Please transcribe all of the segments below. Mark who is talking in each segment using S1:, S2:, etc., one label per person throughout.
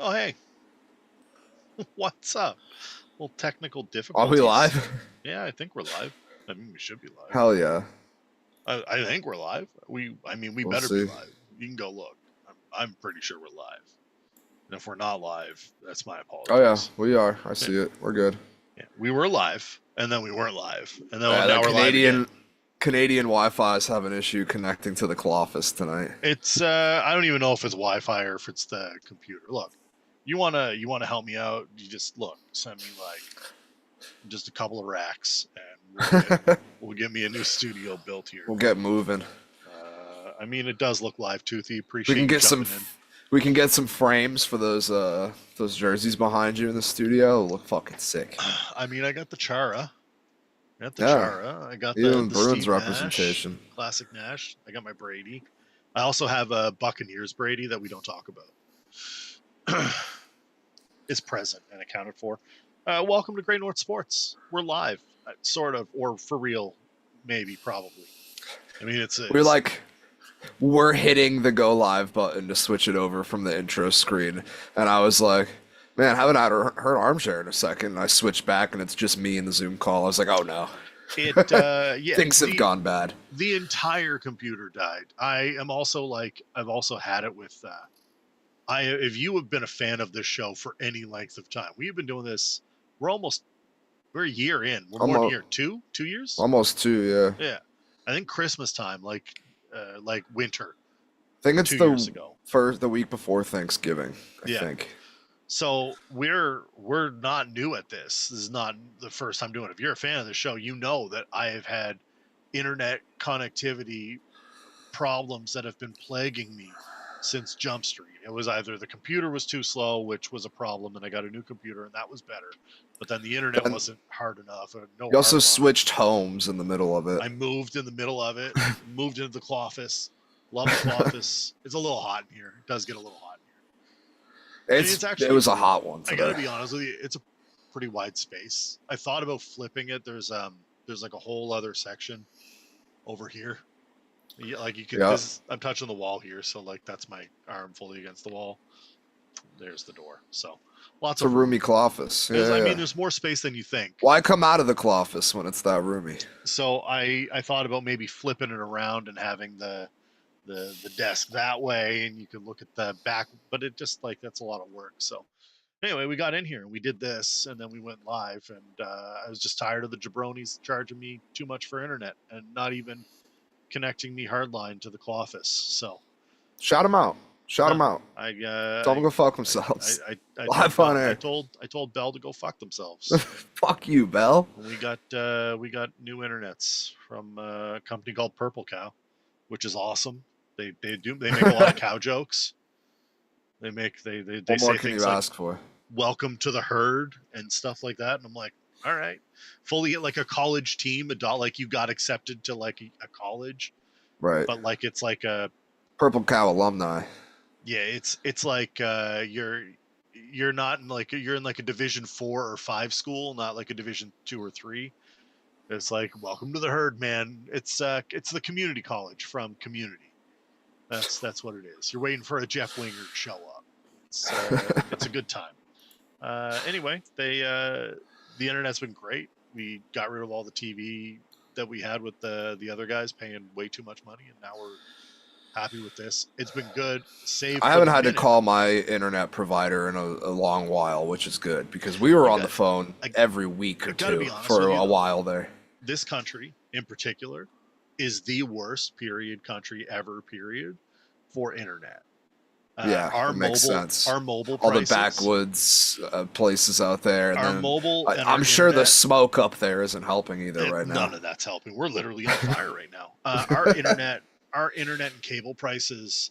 S1: Oh, hey, what's up? Well, technical
S2: Are we
S1: difficulties.
S2: live?
S1: Yeah, I think we're live. I mean, we should be live.
S2: Hell yeah.
S1: I think we're live. We
S2: We'll
S1: better be
S2: see.
S1: live. You can go look. I'm pretty sure we're live. And if we're not live, that's my
S2: Oh yeah,
S1: apologies.
S2: we are. I
S1: Yeah,
S2: see it. We're good.
S1: yeah. We were live, and then we weren't live, and then
S2: Yeah,
S1: now
S2: that
S1: we're live again.
S2: Canadian Wi-Fi's have an issue connecting to the Colossus tonight.
S1: It's I don't even know if it's Wi-Fi or if it's the computer. Look, you wanna help me out? You just look, send me like just a couple of racks, and we'll get me a new studio built here.
S2: We'll get moving.
S1: I mean, it does look live toothy.
S2: We
S1: Appreciate
S2: can
S1: you
S2: get some.
S1: jumping in.
S2: We can get some frames for those jerseys behind you in the studio. It'll look fucking sick.
S1: I mean, I got the Chara. I got the
S2: Yeah,
S1: Chara. I got
S2: even
S1: the
S2: Bruins
S1: Steve Nash,
S2: representation.
S1: classic Nash. I got my Brady. I also have a Buccaneers Brady that we don't talk about. Is present and accounted for. Welcome to Great North Sports. We're live, sort of, or for real, maybe, probably. I mean,
S2: We're hitting the go live button to switch it over from the intro screen, and I was like, man, I haven't had her armchair in a second. And I switched back, and it's just me in the Zoom call. I was like, oh no,
S1: yeah.
S2: things have gone bad.
S1: The entire computer died. I've also had it with. If you have been a fan of this show for any length of time, we've been doing this. We're a year in. We're more than a
S2: Almost,
S1: year. 2 years.
S2: almost two, yeah.
S1: Yeah, I think Christmas time, like winter,
S2: I think it's
S1: 2 years ago.
S2: the week before Thanksgiving. I
S1: Yeah.
S2: think.
S1: So we're not new at this. This is not the first time doing it. If you're a fan of the show, you know that I have had internet connectivity problems that have been plaguing me since Jump Street. It was either the computer was too slow, which was a problem, and I got a new computer, and that was better. But then the internet
S2: And
S1: wasn't hard enough. No
S2: you also
S1: hard line.
S2: switched homes in the middle of it.
S1: I moved in the middle of it. Moved into the Cloffice. Love the Cloffice. It's a little hot in here. It does get a little hot in here.
S2: It was a hot one
S1: I
S2: today.
S1: gotta be honest with you. It's a pretty wide space. I thought about flipping it. There's like a whole other section over here. Like you could.
S2: Yeah.
S1: I'm touching the wall here, so like that's my arm fully against the wall. There's the door. So lots
S2: It's a
S1: of
S2: roomy Cloffice.
S1: I
S2: Yeah.
S1: mean, there's more space than you think.
S2: Why come out of the Cloffice when it's that roomy?
S1: So I thought about maybe flipping it around and having the desk that way, and you could look at the back, but it just like that's a lot of work. So anyway, we got in here and we did this, and then we went live, and I was just tired of the jabronis charging me too much for internet and not even connecting me hardline to the Cloffice. So
S2: Shout them out. Shout them out. Tell them to go fuck themselves. Live on air.
S1: I told Bell to go fuck themselves.
S2: Fuck you, Bell.
S1: We got new internets from a company called Purple Cow, which is awesome. They make a lot of cow jokes. They
S2: What
S1: say
S2: more can
S1: things
S2: you
S1: like
S2: ask for?
S1: "Welcome to the herd" and stuff like that, and I'm like, all right, fully like a college team, like you got accepted to like a college,
S2: Right.
S1: but like it's like a
S2: Purple Cow alumni.
S1: yeah, it's like you're not in like you're in like a Division 4 or 5 school, not like a Division 2 or 3. It's like welcome to the herd, man. It's the community college from Community. That's what it is. You're waiting for a Jeff Winger to show up. It's a good time. Anyway, the internet's been great. We got rid of all the TV that we had with the other guys paying way too much money, and now we're happy with this. It's been good.
S2: I haven't had to call my internet provider in a long while, which is good because we were on the phone every week or two for a while there.
S1: This country, in particular, is the worst country ever, for internet.
S2: Yeah, it makes sense.
S1: Our mobile
S2: all
S1: prices,
S2: the backwoods places out there. And
S1: our
S2: then,
S1: mobile.
S2: I'm sure the smoke up there isn't helping either right now.
S1: None of that's helping. We're literally on fire right now. Our internet and cable prices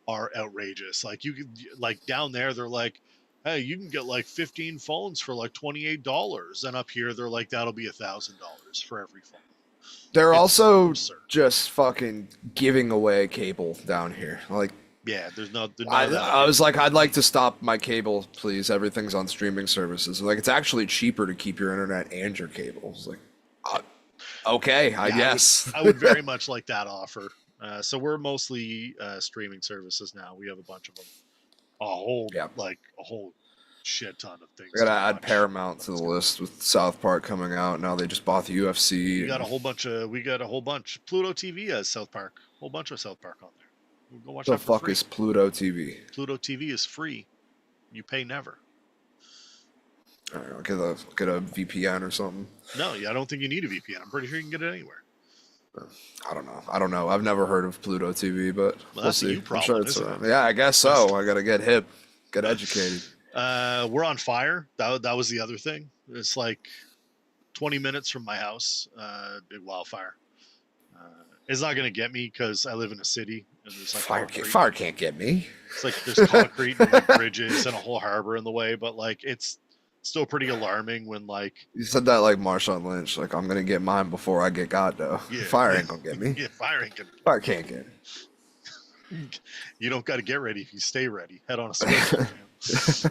S1: are outrageous. Like like down there, they're like, hey, you can get like 15 phones for like $28, and up here they're like that'll be $1,000 for every phone.
S2: They're also absurd. Just fucking giving away cable down here. Like.
S1: Yeah, there's no.
S2: I was like, I'd like to stop my cable, please. Everything's on streaming services. Like, it's actually cheaper to keep your internet and your cable. It's like, okay, I guess.
S1: I would very much like that offer. So we're mostly streaming services now. We have a bunch of them
S2: Yeah.
S1: a whole shit ton of
S2: I
S1: things
S2: gotta
S1: to
S2: add
S1: watch.
S2: Paramount to the list with South Park coming out. Now they just bought the UFC.
S1: We got a whole bunch of Pluto TV has South Park. A whole bunch of South Park on there. We'll go watch
S2: The
S1: that for
S2: fuck
S1: free.
S2: is Pluto TV?
S1: Pluto TV is free. You pay never.
S2: All right, I'll get a VPN or something.
S1: No, I don't think you need a VPN. I'm pretty sure you can get it anywhere.
S2: I don't know. I've never heard of Pluto TV, but
S1: Well,
S2: we'll
S1: that's a
S2: see.
S1: you
S2: I'm
S1: problem,
S2: sure it's
S1: isn't
S2: around.
S1: it?
S2: Yeah, I guess so. I gotta get hip, get educated.
S1: We're on fire. That was the other thing. It's like 20 minutes from my house. Big wildfire. It's not gonna get me because I live in a city and there's like
S2: Fire can't get me.
S1: It's like there's concrete and like bridges and a whole harbor in the way, but like it's still pretty alarming when like
S2: You said that like Marshawn Lynch. Like I'm gonna get mine before I get God though.
S1: yeah,
S2: Fire ain't gonna get me.
S1: Yeah, fire ain't gonna.
S2: Fire can't get me.
S1: You don't got to get ready if you stay ready. Head on a switch.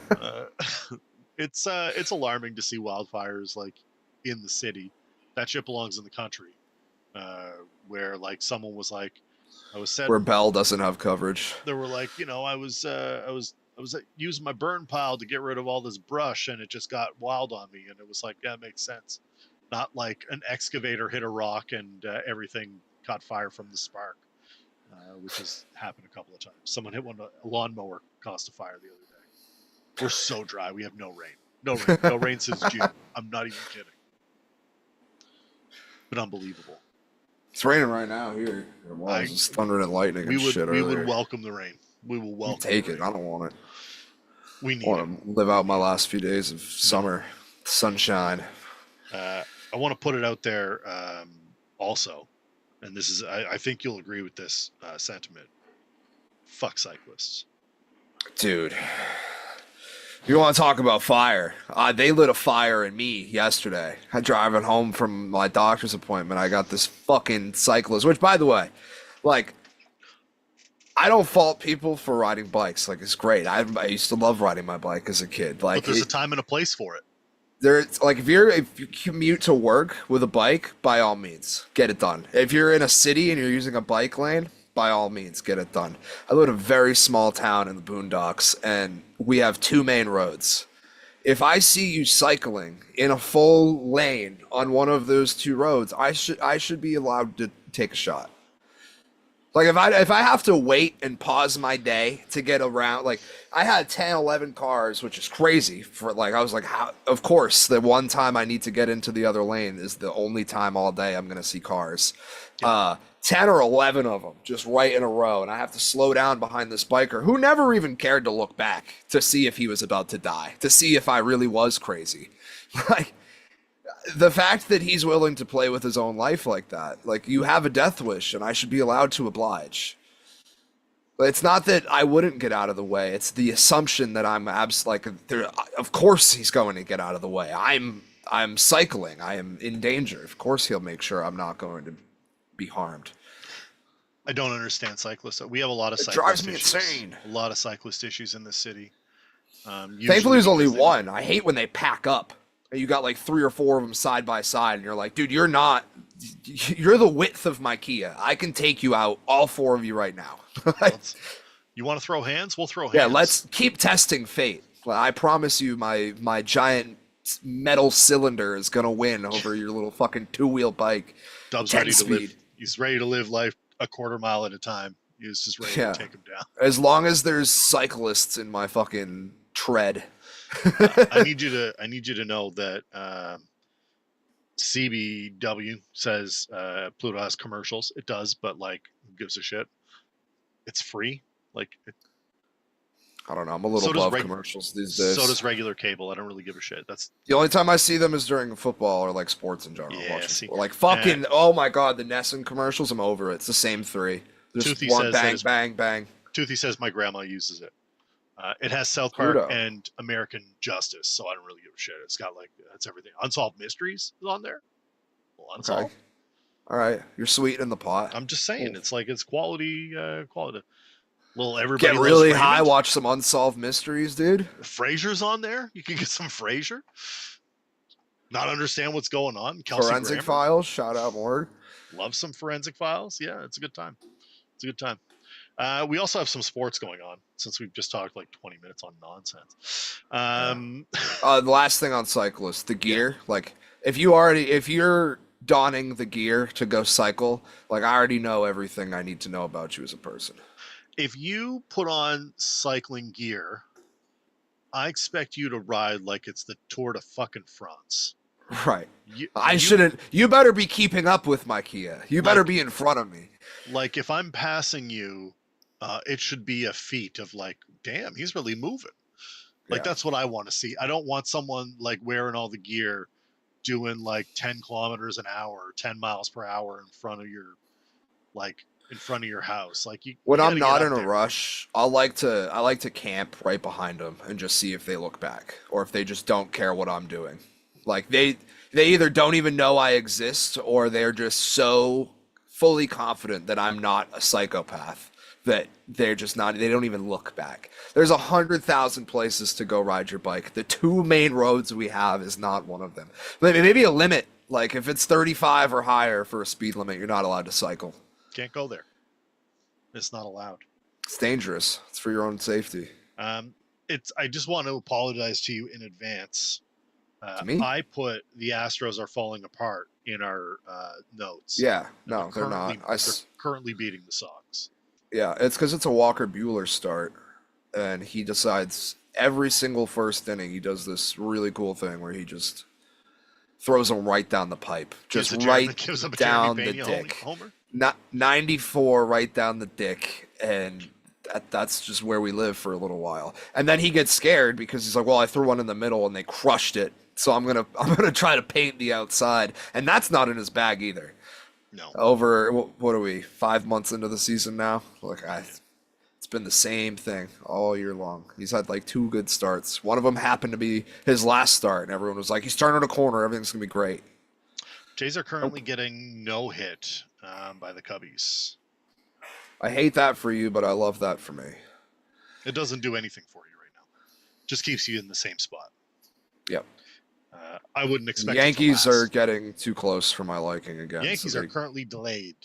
S1: It's alarming to see wildfires like in the city. That shit belongs in the country, where like someone was like,
S2: where Bell doesn't have coverage.
S1: They were like, I was using my burn pile to get rid of all this brush, and it just got wild on me, and it was like, yeah, it makes sense. Not like an excavator hit a rock and everything caught fire from the spark, which has happened a couple of times. Someone hit a lawnmower caused a fire the other day. We're so dry. We have no rain. No rain since June. I'm not even kidding. But unbelievable.
S2: It's raining right now here. It was. It's thundering and lightning and shit
S1: We
S2: earlier.
S1: would welcome the rain. We will welcome
S2: Take it. I don't want it.
S1: We need
S2: I want to live out my last few days of summer sunshine.
S1: I want to put it out there also, and this is I think you'll agree with this sentiment. Fuck cyclists.
S2: Dude. You want to talk about fire? They lit a fire in me yesterday. I driving home from my doctor's appointment. I got this fucking cyclist, which, by the way, like, I don't fault people for riding bikes. Like, it's great. I used to love riding my bike as a kid. Like,
S1: but there's a time and a place for it.
S2: There's like if you commute to work with a bike, by all means, get it done. If you're in a city and you're using a bike lane, by all means, get it done. I live in a very small town in the boondocks, and we have two main roads. If I see you cycling in a full lane on one of those two roads, I should be allowed to take a shot. Like if I have to wait and pause my day to get around, like I had 10, 11 cars, which is crazy for like, I was like, how, of course, the one time I need to get into the other lane is the only time all day I'm going to see cars. 10 or 11 of them just right in a row. And I have to slow down behind this biker who never even cared to look back to see if he was about to die, to see if I really was crazy. Like, the fact that he's willing to play with his own life like that, like you have a death wish and I should be allowed to oblige. But it's not that I wouldn't get out of the way. It's the assumption that I'm of course he's going to get out of the way. I'm cycling. I am in danger. Of course he'll make sure I'm not going to be harmed.
S1: I don't understand cyclists. We have a lot of cyclist
S2: drives me
S1: issues.
S2: insane.
S1: A lot of cyclist issues in this city.
S2: Thankfully there's only one. I hate when they pack up. You got like 3 or 4 of them side by side, and you're like, dude, you're the width of my Kia. I can take you out, all 4 of you right now.
S1: You want to throw hands? We'll throw hands.
S2: Yeah, let's keep testing fate. I promise you my giant metal cylinder is going to win over your little fucking 2-wheel bike.
S1: Dub's ready to live. He's ready to live life a quarter mile at a time. He's just ready to take him down.
S2: As long as there's cyclists in my fucking tread.
S1: I need you to know that CBW says Pluto has commercials. It does, but like, who gives a shit? It's free. Like,
S2: I don't know. I'm a little above commercials these days.
S1: So does regular cable. I don't really give a shit. That's
S2: the only time I see them is during football or like sports in general.
S1: Yeah,
S2: like fucking. Oh my god, the Nesson commercials. I'm over it. It's the same 3. Just
S1: Toothy
S2: one
S1: says
S2: bang, bang, bang.
S1: Toothy says my grandma uses it. It has South Park and American Justice, so I don't really give a shit. It's got like that's everything. Unsolved Mysteries is on there. Well, Unsolved.
S2: Okay. All right, you're sweet in the pot.
S1: I'm just saying, it's like it's quality. Well, everybody
S2: get really high. Watch some Unsolved Mysteries, dude.
S1: Frasier's on there. You can get some Frasier. Not understand what's going on. Kelsey
S2: Forensic
S1: Grammer.
S2: Files. Shout out more.
S1: Love some Forensic Files. Yeah, it's a good time. It's a good time. We also have some sports going on since we've just talked like 20 minutes on nonsense.
S2: Yeah.
S1: Um,
S2: The last thing on cyclists, the
S1: yeah.
S2: gear. Like, if you're donning the gear to go cycle, like I already know everything I need to know about you as a person.
S1: If you put on cycling gear, I expect you to ride like it's the Tour de fucking France.
S2: Right. I
S1: You
S2: shouldn't. You better be keeping up with my Kia. You better
S1: like
S2: be in front of me.
S1: like if I'm passing you, it should be a feat of like, damn, he's really moving. Like
S2: Yeah.
S1: that's what I want to see. I don't want someone like wearing all the gear doing like 10 kilometers an hour, 10 miles per hour in front of your house. Like you
S2: When
S1: got
S2: I'm
S1: to get
S2: not
S1: up
S2: in a
S1: there.
S2: rush, I like to camp right behind them and just see if they look back or if they just don't care what I'm doing. Like they either don't even know I exist or they're just so fully confident that I'm not a psychopath that they're just not they don't even look back. There's 100,000 places to go ride your bike. The two main roads we have is not one of them. Maybe a limit. Like if it's 35 or higher for a speed limit, you're not allowed to cycle.
S1: Can't go there. It's not allowed.
S2: It's dangerous. It's for your own safety.
S1: Um, I just want to apologize to you in advance.
S2: To me?
S1: I put the Astros are falling apart in our notes.
S2: Yeah,
S1: And
S2: no, they're not.
S1: they're currently beating the Sox.
S2: Yeah, it's because it's a Walker Bueller start, and he decides every single first inning he does this really cool thing where he just throws them right down the pipe, just right
S1: Gives up a
S2: down
S1: Jeremy
S2: the
S1: Pena
S2: dick.
S1: homer.
S2: Not 94 right down the dick, and that's just where we live for a little while. And then he gets scared because he's like, "Well, I threw one in the middle and they crushed it, so I'm gonna try to paint the outside," and that's not in his bag either.
S1: No.
S2: Over what are we 5 months into the season now? It's been the same thing all year long. He's had like two good starts. One of them happened to be his last start, and everyone was like, "He's turning a corner. Everything's gonna be great."
S1: Jays are currently getting no hit by the Cubbies.
S2: I hate that for you, but I love that for me.
S1: It doesn't do anything for you right now. Just keeps you in the same spot.
S2: Yep.
S1: I wouldn't expect
S2: The Yankees
S1: it to
S2: are
S1: last.
S2: getting too close for my liking again.
S1: Yankees are currently delayed.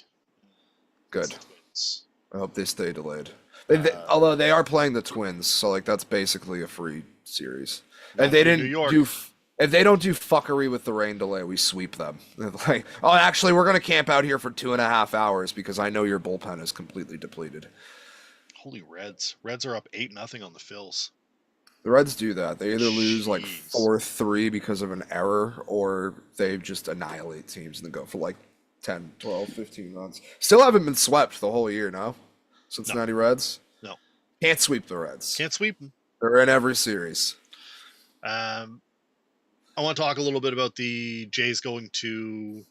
S2: Good.
S1: The Twins.
S2: I hope they stay delayed. Although they are playing the Twins, so like that's basically a free series.
S1: Not
S2: If they
S1: for New
S2: didn't
S1: York.
S2: if they don't do fuckery with the rain delay, we sweep them. They're like, oh, actually, we're gonna camp out here for 2.5 hours because I know your bullpen is completely depleted.
S1: Holy Reds! Reds are up 8-0 on the Phils.
S2: The Reds do that. They either lose like
S1: Jeez.
S2: 4-3 because of an error, or they just annihilate teams and then go for like 10, 12, 15 runs. Still haven't been swept the whole year, no? Cincinnati Reds?
S1: No.
S2: Can't sweep the Reds.
S1: Can't sweep them.
S2: They're in every series.
S1: I want to talk a little bit about the Jays going to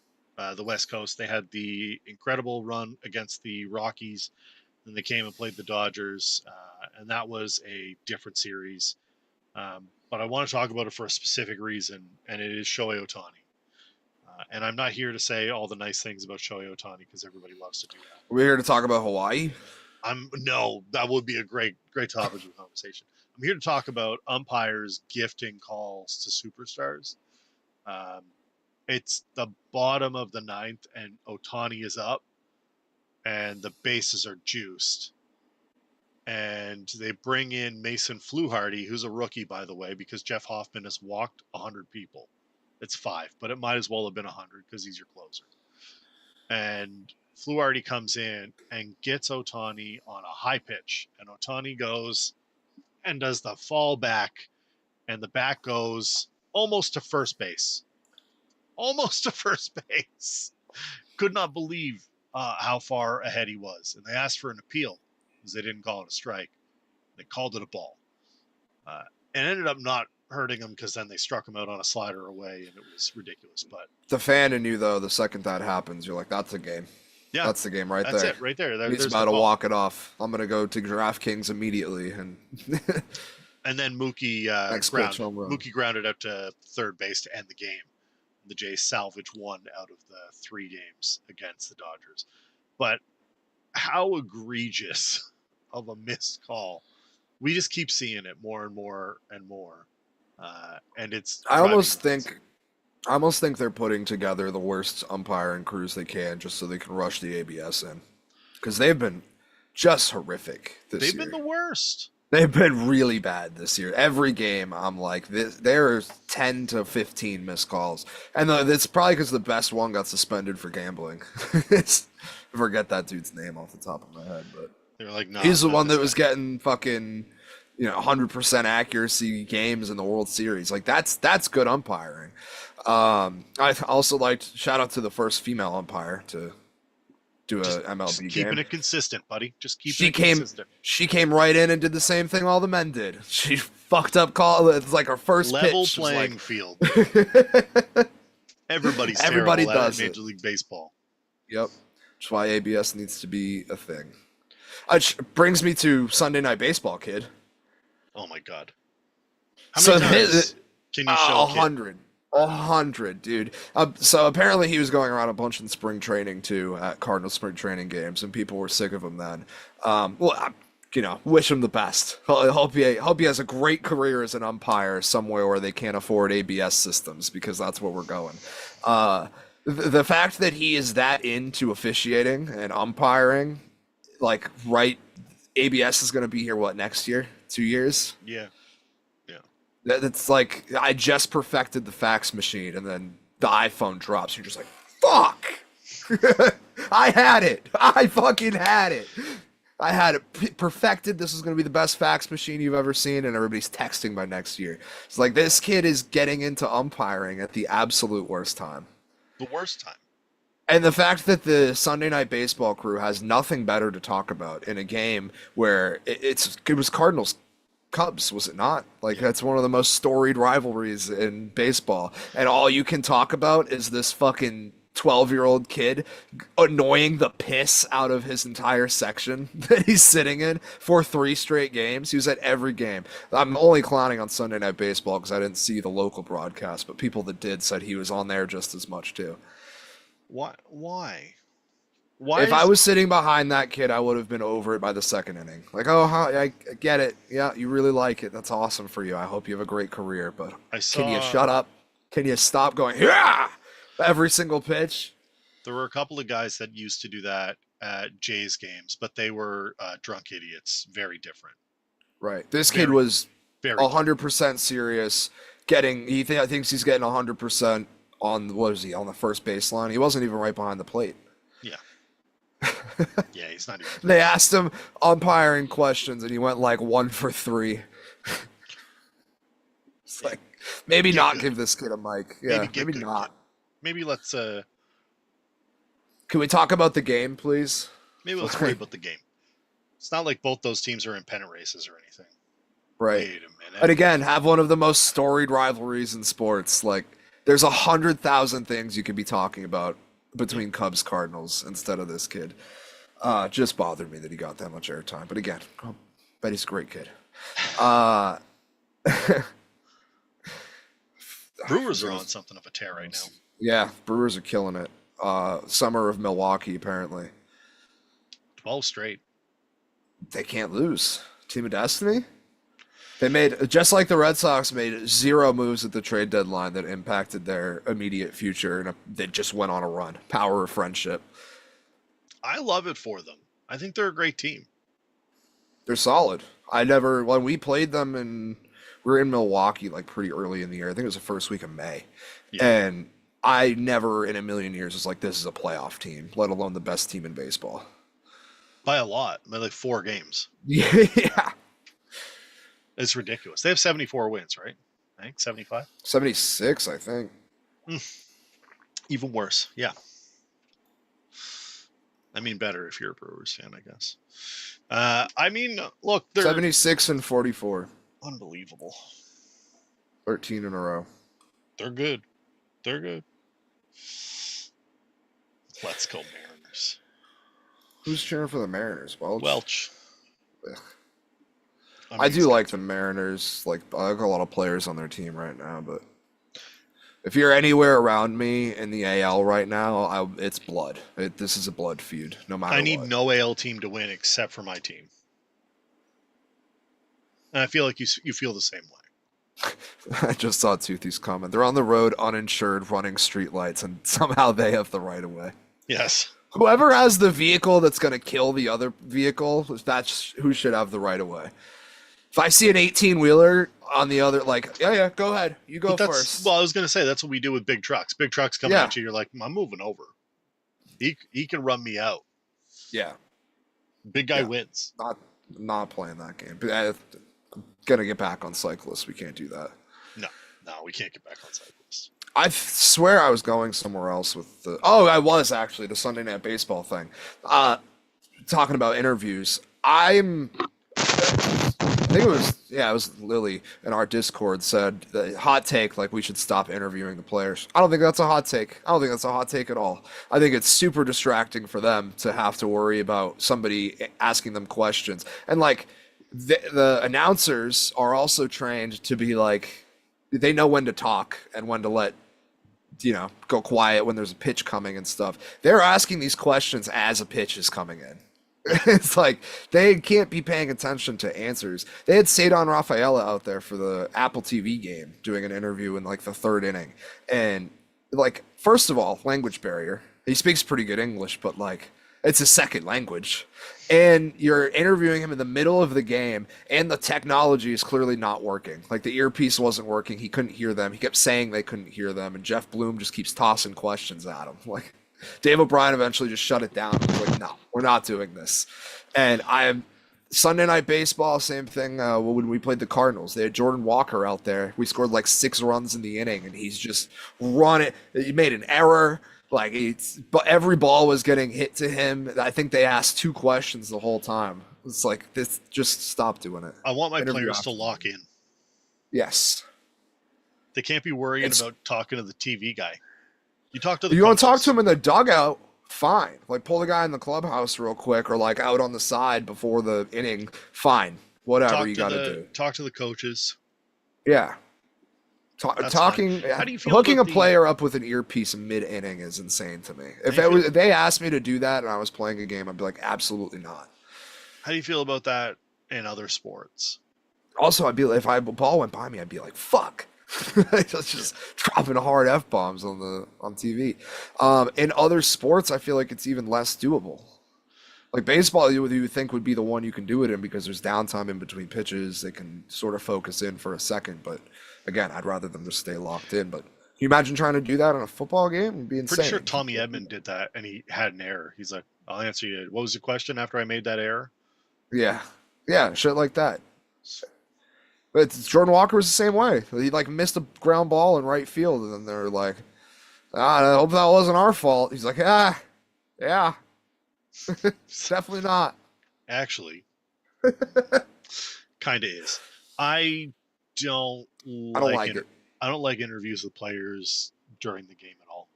S1: the West Coast. They had the incredible run against the Rockies. Then they came and played the Dodgers, and that was a different series. But I want to talk about it for a specific reason, and it is Shohei Ohtani. And I'm not here to say all the nice things about Shohei Ohtani because everybody loves to do that.
S2: We're here to talk about Hawaii.
S1: No, that would be a great topic of conversation. I'm here to talk about umpires gifting calls to superstars. It's the bottom of the ninth, and Ohtani is up, and the bases are juiced. And they bring in Mason Fluharty, who's a rookie, by the way, because Jeff Hoffman has walked 100 people. It's 5, but it might as well have been 100 because he's your closer. And Fluharty comes in and gets Ohtani on a high pitch, and Ohtani goes and does the fall back, and the bat goes almost to first base. Almost to first base. Could not believe how far ahead he was. And they asked for an appeal because they didn't call it a strike. They called it a ball. And ended up not hurting him because then they struck him out on a slider away, and it was ridiculous. But
S2: The fan in you, though, the second that happens, you're like, that's a game.
S1: yeah,
S2: That's the game right
S1: that's
S2: there.
S1: it right there.
S2: He's
S1: There's
S2: about
S1: the
S2: to
S1: ball.
S2: walk it off. I'm going to go to DraftKings immediately. And
S1: And then Mookie
S2: Next pitch, home run.
S1: grounded out to third base to end the game. The Jays salvaged 1 out of the 3 games against the Dodgers. But how egregious of a missed call. We just keep seeing it more and more and more. And it's
S2: I
S1: driving
S2: almost
S1: me nuts.
S2: think they're putting together the worst umpiring crews they can just so they can rush the ABS in. Because they've been just horrific this
S1: They've
S2: year.
S1: been the worst.
S2: They've been really bad this year. Every game, I'm like, there's 10 to 15 missed calls. And it's probably because the best one got suspended for gambling. I forget that dude's name off the top of my head, but
S1: They're like, no,
S2: he's the one that was getting fucking, 100% accuracy games in the World Series. Like, that's good umpiring. I also liked, shout out to the first female umpire to do a MLB
S1: just
S2: game.
S1: Keeping it consistent, buddy. Just keeping it consistent.
S2: She came right in and did the same thing all the men did. She fucked up call. It's like her first
S1: level
S2: pitch.
S1: Playing field. Everybody does Major League Baseball.
S2: Yep. That's why ABS needs to be a thing. Which brings me to Sunday Night Baseball, kid.
S1: Oh my god. How many times can you show
S2: 100. 100, dude. So apparently he was going around a bunch in spring training too, at Cardinal spring training games, and people were sick of him then. Wish him the best. I hope he has a great career as an umpire somewhere where they can't afford ABS systems, because that's where we're going. The fact that he is that into officiating and umpiring, like, right, ABS is going to be here, what, next year? 2 years?
S1: Yeah.
S2: It's like, I just perfected the fax machine, and then the iPhone drops. You're just like, fuck! I had it! I fucking had it! I had it perfected. This is going to be the best fax machine you've ever seen, and everybody's texting by next year. It's like, this kid is getting into umpiring at the absolute worst time.
S1: The worst time.
S2: And the fact that the Sunday Night Baseball crew has nothing better to talk about in a game where it was Cardinals Cubs, was it not? Like, that's one of the most storied rivalries in baseball. And all you can talk about is this fucking 12-year-old kid annoying the piss out of his entire section that he's sitting in for 3 straight games. He was at every game. I'm only clowning on Sunday Night Baseball because I didn't see the local broadcast, but people that did said he was on there just as much too.
S1: Why?
S2: If I was sitting behind that kid, I would have been over it by the second inning. Like, I get it. Yeah, you really like it. That's awesome for you. I hope you have a great career. But can you shut up? Can you stop going, yeah, every single pitch?
S1: There were a couple of guys that used to do that at Jays games, but they were drunk idiots. Very different.
S2: Right. This kid was 100% serious. He thinks he's getting 100% on, on the first baseline. He wasn't even right behind the plate.
S1: Yeah. Yeah, he's not even.
S2: They asked him umpiring questions, and he went like 1 for 3. It's like, maybe not give this kid a mic. Yeah, maybe not.
S1: Kid. Maybe let's.
S2: Can we talk about the game, please?
S1: Maybe let's worry about the game. It's not like both those teams are in pennant races or anything.
S2: Right.
S1: Wait a minute.
S2: And again, have one of the most storied rivalries in sports. Like, there's 100,000 things you could be talking about between Cubs Cardinals instead of this kid. Just bothered me that he got that much airtime. But again, I bet he's a great kid.
S1: Brewers are on something of a tear right now.
S2: Yeah, Brewers are killing it. Summer of Milwaukee, apparently.
S1: 12 straight.
S2: They can't lose. Team of Destiny? They made, just like the Red Sox made 0 moves at the trade deadline that impacted their immediate future, and they just went on a run. Power of friendship.
S1: I love it for them. I think they're a great team.
S2: They're solid. When we played them, and we were in Milwaukee like pretty early in the year. I think it was the first week of May. Yeah. And I never in a million years was like, this is a playoff team, let alone the best team in baseball.
S1: By a lot. By like 4 games.
S2: Yeah.
S1: It's ridiculous. They have 74 wins, right? I think 75?
S2: 76, I think.
S1: Even worse. Yeah. I mean, better if you're a Brewers fan, I guess. Look, they're
S2: 76 and 44.
S1: Unbelievable.
S2: 13 in a row.
S1: They're good. They're good. Let's go Mariners.
S2: Who's cheering for the Mariners?
S1: Welch.
S2: I do like the Mariners. Like, I like a lot of players on their team right now, but if you're anywhere around me in the AL right now, it's blood. This is a blood feud, no matter what.
S1: I need no AL team to win except for my team. And I feel like you feel the same way.
S2: I just saw Toothy's comment. They're on the road, uninsured, running streetlights, and somehow they have the right of way.
S1: Yes.
S2: Whoever has the vehicle that's going to kill the other vehicle, that's who should have the right of way. If I see an 18-wheeler on the other, like, yeah, go ahead. You go
S1: But
S2: first.
S1: I was gonna say that's what we do with big trucks. Big trucks coming
S2: Yeah.
S1: at you, you're like, I'm moving over. He can run me out.
S2: Yeah.
S1: Big guy
S2: Yeah.
S1: wins.
S2: Not playing that game. But I'm gonna get back on cyclists. We can't do that.
S1: No, we can't get back on cyclists.
S2: I swear I was going somewhere else with the. Oh, I was actually the Sunday Night Baseball thing. Talking about interviews. I think it was Lily in our Discord said the hot take, like we should stop interviewing the players. I don't think that's a hot take. I don't think that's a hot take at all. I think it's super distracting for them to have to worry about somebody asking them questions. And like the announcers are also trained to be like, they know when to talk and when to let, go quiet when there's a pitch coming and stuff. They're asking these questions as a pitch is coming in. It's like they can't be paying attention to answers. They had Cedon Rafaela out there for the Apple TV game doing an interview in like the third inning. And like, first of all, language barrier. He speaks pretty good English, but like it's a second language. And you're interviewing him in the middle of the game, and the technology is clearly not working. Like the earpiece wasn't working. He couldn't hear them. He kept saying they couldn't hear them. And Jeff Bloom just keeps tossing questions at him. Like, Dave O'Brien eventually just shut it down. He was like, no, we're not doing this. And Sunday Night Baseball, same thing. When we played the Cardinals, they had Jordan Walker out there. We scored like 6 runs in the inning, and he's just running. He made an error. Like but every ball was getting hit to him. I think they asked 2 questions the whole time. It's like, this, just stop doing it.
S1: I want my players to lock in.
S2: Yes.
S1: They can't be worrying about talking to the TV guy. You talk to the.
S2: You want to talk to him in the dugout? Fine. Like pull the guy in the clubhouse real quick, or like out on the side before the inning. Fine. Whatever you got to do.
S1: Talk to the coaches.
S2: Yeah. Talking.
S1: How do you feel
S2: hooking
S1: about
S2: a player up with an earpiece mid-inning is insane to me. If they asked me to do that and I was playing a game, I'd be like, absolutely not.
S1: How do you feel about that in other sports?
S2: Also, I'd be like, if a ball went by me, I'd be like, fuck. just dropping hard F-bombs on TV. In other sports, I feel like it's even less doable. Like baseball, you would think would be the one you can do it in because there's downtime in between pitches. They can sort of focus in for a second. But again, I'd rather them just stay locked in. But can you imagine trying to do that in a football game? It'd be insane.
S1: Pretty sure Tommy Edman did that, and he had an error. He's like, I'll answer you. What was the question after I made that error?
S2: Yeah, shit like that. But Jordan Walker was the same way. He like missed a ground ball in right field, and then they're like, I hope that wasn't our fault. He's like, yeah, definitely not.
S1: Actually, kind of is. I don't like it. I don't like interviews with players during the game at all.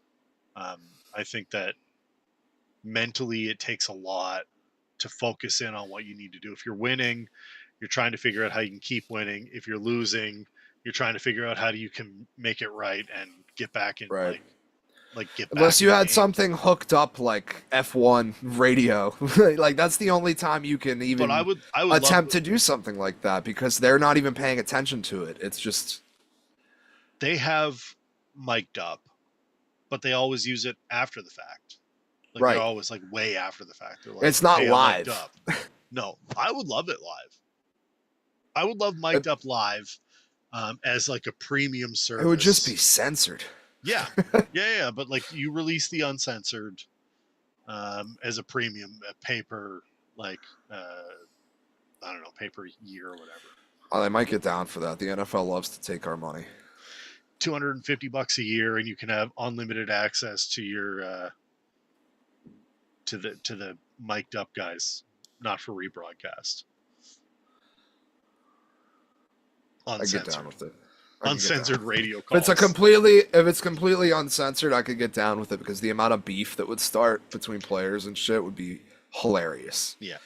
S1: I think that mentally it takes a lot to focus in on what you need to do. If you're winning, you're trying to figure out how you can keep winning. If you're losing, you're trying to figure out how you can make it right and get back in,
S2: right.
S1: like get back.
S2: Unless you had something hooked up like F1 radio, like that's the only time you can even
S1: I would
S2: attempt to do something like that because they're not even paying attention to it. It's just
S1: they have mic'd up, but they always use it after the fact. Like
S2: right.
S1: They're always like way after the fact. They're like,
S2: it's not live.
S1: No, I would love it live. I would love mic'd up live as like a premium service.
S2: It would just be censored.
S1: Yeah. But like you release the uncensored as a premium paper, like I don't know, paper year or whatever.
S2: Oh, they might get down for that. The NFL loves to take our money.
S1: $250 a year, and you can have unlimited access to your to the mic'd up guys, not for rebroadcast. Uncensored.
S2: I get down with it.
S1: Uncensored radio calls.
S2: If it's completely uncensored, I could get down with it because the amount of beef that would start between players and shit would be hilarious.
S1: Yeah.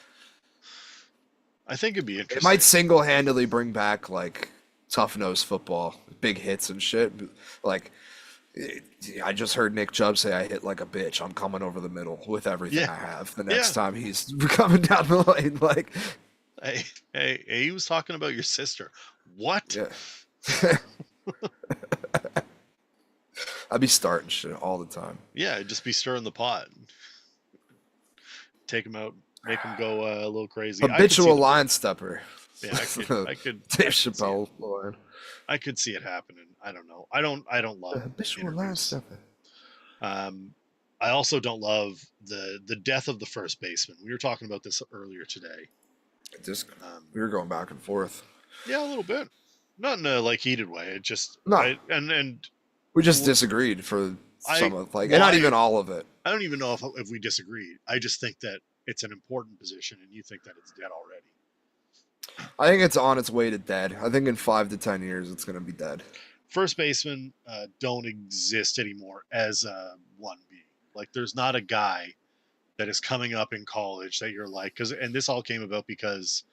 S1: I think it'd be interesting.
S2: It might single-handedly bring back like tough-nosed football, big hits and shit. Like I just heard Nick Chubb say, "I hit like a bitch. I'm coming over the middle with everything I have." The next time he's coming down the lane, like,
S1: hey, he was talking about your sister. What?
S2: Yeah. I'd be starting shit all the time.
S1: Yeah, I'd just be stirring the pot. take him out, make him go a little crazy.
S2: Habitual line stepper.
S1: Yeah, I could.
S2: Dave Chappelle line.
S1: I could see it happening. I don't know. I don't love
S2: habitual line stepper.
S1: I also don't love the death of the first baseman. We were talking about this earlier today.
S2: We were going back and forth.
S1: Yeah, a little bit. Not in a like heated way. It just and
S2: we just disagreed for some of and not even all of it.
S1: I don't even know if we disagreed. I just think that it's an important position, and you think that it's dead already.
S2: I think it's on its way to dead. I think in 5 to 10 years it's going to be dead.
S1: First basemen don't exist anymore as 1B. Like, there's not a guy that is coming up in college that you're like, and this all came about because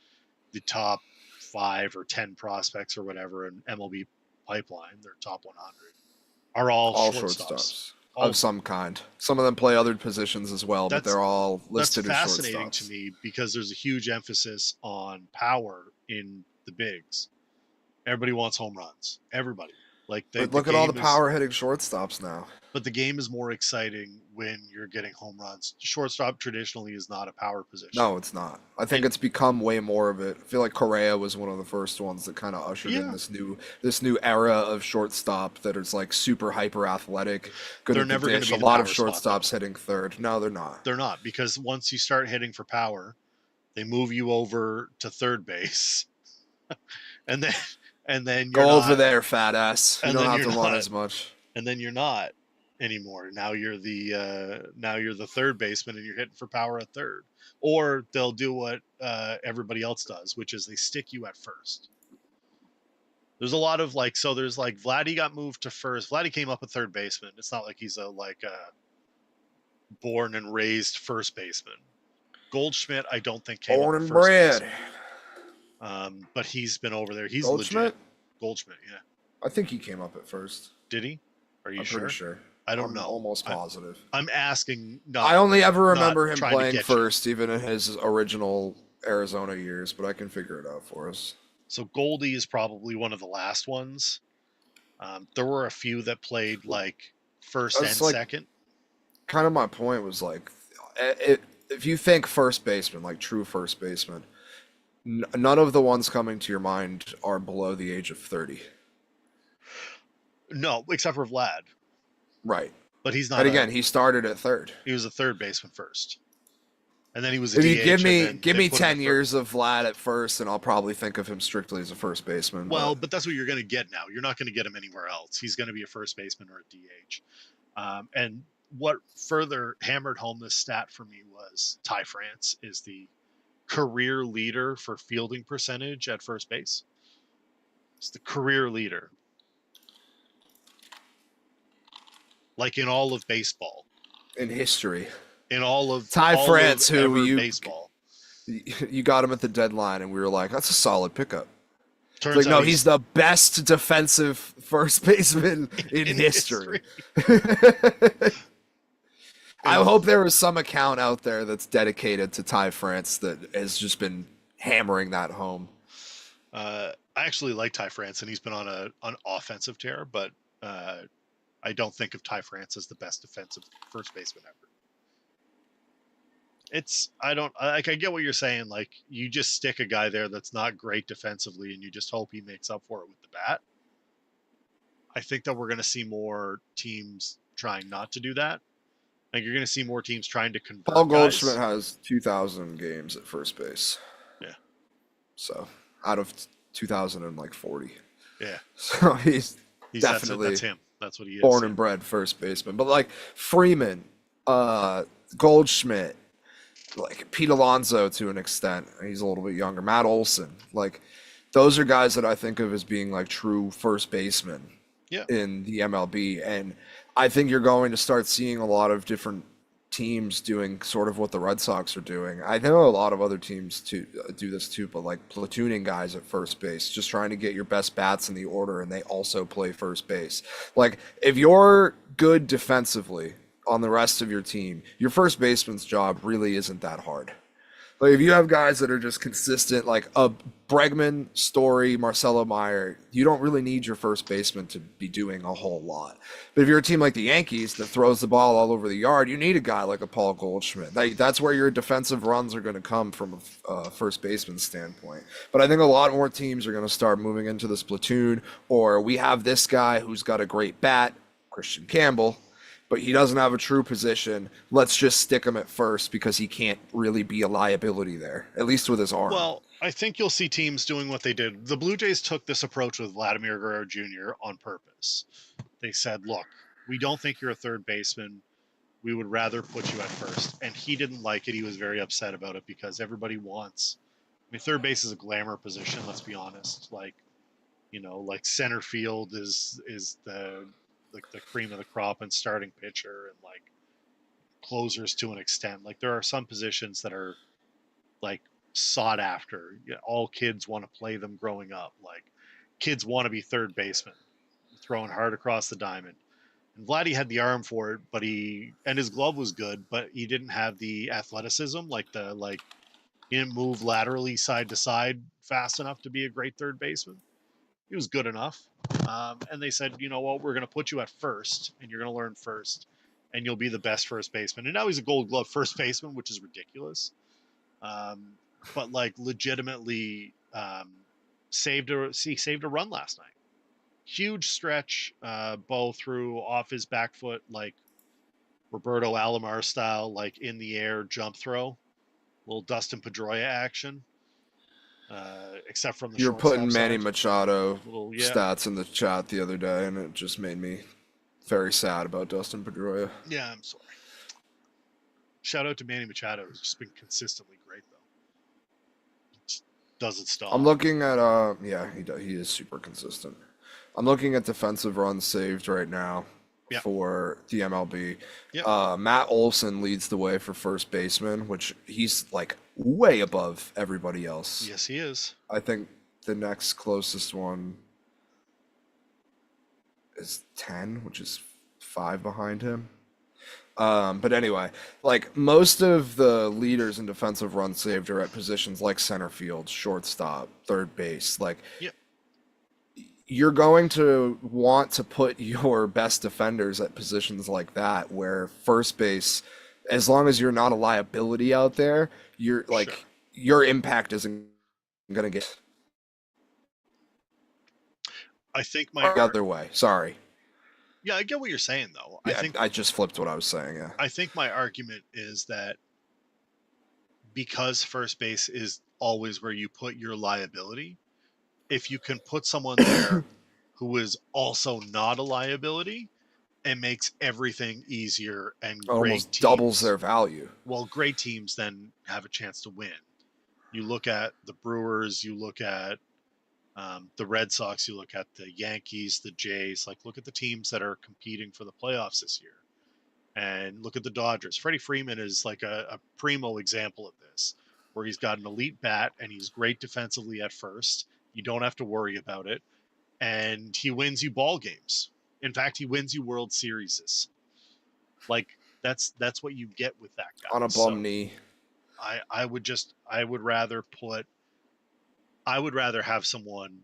S1: the top 5 or 10 prospects or whatever in MLB pipeline, their top 100, are all shortstops.
S2: Of some kind. Some of them play other positions as well, but they're all listed as shortstops. That's fascinating
S1: to me because there's a huge emphasis on power in the bigs. Everybody wants home runs. Everybody.
S2: Look at all the power hitting shortstops now.
S1: But the game is more exciting when you're getting home runs. Shortstop traditionally is not a power position.
S2: No, it's not. I think it's become way more of it. I feel like Correa was one of the first ones that kind of ushered in this new era of shortstop that is like super hyper athletic. They're never going to be a lot of shortstops hitting third. No, they're not.
S1: They're not, because once you start hitting for power, they move you over to third base, and then
S2: go over there, fat ass. You don't have to run as much.
S1: And then you're not anymore. Now you're the third baseman and you're hitting for power at third. Or they'll do what everybody else does, which is they stick you at first. There's a lot of there's Vladdy got moved to first. Vladdy came up a third baseman. It's not like he's a born and raised first baseman. Goldschmidt, I don't think came
S2: born
S1: up
S2: and bred.
S1: But he's been over there. He's
S2: Goldschmidt?
S1: Legit. Goldschmidt, yeah.
S2: I think he came up at first.
S1: Did he? Are you sure?
S2: Pretty sure.
S1: I don't know.
S2: Almost positive.
S1: I'm asking.
S2: I only ever remember him playing first, even in his original Arizona years, but I can figure it out for us.
S1: So Goldie is probably one of the last ones. There were a few that played first and second.
S2: Kind of my point was if you think first baseman, true first baseman, none of the ones coming to your mind are below the age of 30.
S1: No, except for Vlad.
S2: Right.
S1: But he's not.
S2: And again, he started at third.
S1: He was a third baseman first. And then he was a
S2: DH.
S1: If
S2: you give me 10 years of Vlad at first, and I'll probably think of him strictly as a first baseman.
S1: Well, but that's what you're going to get now. You're not going to get him anywhere else. He's going to be a first baseman or a DH. And what further hammered home this stat for me was Ty France is the career leader for fielding percentage at first base. It's the career leader. In all of baseball.
S2: In history.
S1: In all of
S2: Ty France,
S1: baseball.
S2: You got him at the deadline, and we were like, that's a solid pickup.
S1: Turns out
S2: he's the best defensive first baseman in history. I hope there was some account out there that's dedicated to Ty France that has just been hammering that home.
S1: I actually like Ty France, and he's been on an offensive tear, but I don't think of Ty France as the best defensive first baseman ever. I get what you're saying. You just stick a guy there that's not great defensively, and you just hope he makes up for it with the bat. I think that we're going to see more teams trying not to do that. You're going to see more teams trying to convert.
S2: Paul Goldschmidt has 2,000 games at first base.
S1: Yeah.
S2: So out of 2,040.
S1: Yeah.
S2: So he's definitely
S1: that's him. That's what he is.
S2: Born and bred first baseman. But Freeman, Goldschmidt, Pete Alonso to an extent. He's a little bit younger. Matt Olson. Those are guys that I think of as being true first basemen in the MLB. And I think you're going to start seeing a lot of different teams doing sort of what the Red Sox are doing. I know a lot of other teams do this too, but platooning guys at first base, just trying to get your best bats in the order, and they also play first base. If you're good defensively on the rest of your team, your first baseman's job really isn't that hard. If you have guys that are just consistent, Bregman, Story, Marcelo Meyer, you don't really need your first baseman to be doing a whole lot. But if you're a team like the Yankees that throws the ball all over the yard, you need a guy like a Paul Goldschmidt. That's where your defensive runs are going to come from a first baseman standpoint. But I think a lot more teams are going to start moving into this platoon, or we have this guy who's got a great bat, Christian Campbell, but he doesn't have a true position. Let's just stick him at first because he can't really be a liability there, at least with his arm.
S1: Well, I think you'll see teams doing what they did. The Blue Jays took this approach with Vladimir Guerrero Jr. on purpose. They said, look, we don't think you're a third baseman. We would rather put you at first. And he didn't like it. He was very upset about it because everybody wants. I mean, third base is a glamour position, let's be honest. Like, like center field is the cream of the crop and starting pitcher and like closers to an extent. Like there are some positions that are like sought after. All kids want to play them growing up. Like kids want to be third baseman, throwing hard across the diamond. And Vladdy had the arm for it, but his glove was good, but he didn't have the athleticism, he didn't move laterally side to side fast enough to be a great third baseman. He was good enough. And they said, you know what, we're going to put you at first, and you're going to learn first, and you'll be the best first baseman. And now he's a Gold Glove first baseman, which is ridiculous. But like legitimately saved a run last night. Huge stretch, Bo threw off his back foot, like Roberto Alomar style, like in the air jump throw, little Dustin Pedroia action. Except from the
S2: You're putting Manny
S1: side.
S2: Machado stats in the chat the other day, and it just made me very sad about Dustin Pedroia.
S1: Yeah, I'm sorry. Shout out to Manny Machado, who's just been consistently great, though. Just doesn't stop.
S2: I'm looking at he is super consistent. I'm looking at defensive runs saved right now for the MLB.
S1: Yep.
S2: Matt Olson leads the way for first baseman, which he's like way above everybody else.
S1: Yes, he is.
S2: I think the next closest one is 10, which is 5 behind him. But anyway, like most of the leaders in defensive runs saved are at positions like center field, shortstop, third base. Like, you're going to want to put your best defenders at positions like that, where first base, as long as you're not a liability out there, you're like your impact isn't going to get.
S1: I think
S2: the other way. Sorry.
S1: Yeah, I get what you're saying, though.
S2: Yeah, I just flipped what I was saying. Yeah.
S1: I think my argument is that because first base is always where you put your liability, if you can put someone there who is also not a liability, it makes everything easier and
S2: almost doubles their value.
S1: Well, great teams then have a chance to win. You look at the Brewers, you look at the Red Sox, you look at the Yankees, the Jays, like look at the teams that are competing for the playoffs this year. And look at the Dodgers. Freddie Freeman is like a primo example of this, where he's got an elite bat and he's great defensively at first. You don't have to worry about it. And he wins you ball games. In fact, he wins you World Series. Like that's what you get with that guy.
S2: On a bum knee.
S1: I would rather have someone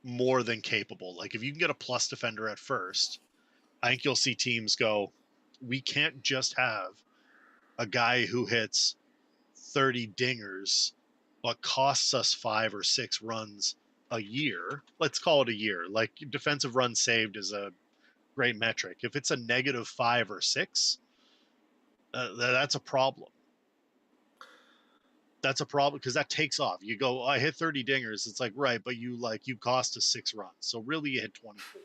S1: more than capable. Like if you can get a plus defender at first, I think you'll see teams go, we can't just have a guy who hits 30 dingers but costs us 5 or 6 runs a year. Let's call it a year. Like defensive runs saved is a great metric. If it's a -5 or 6, that's a problem. That's a problem because that takes off. You go, I hit 30 dingers. It's like, right, but you cost us 6 runs. So really you hit 24.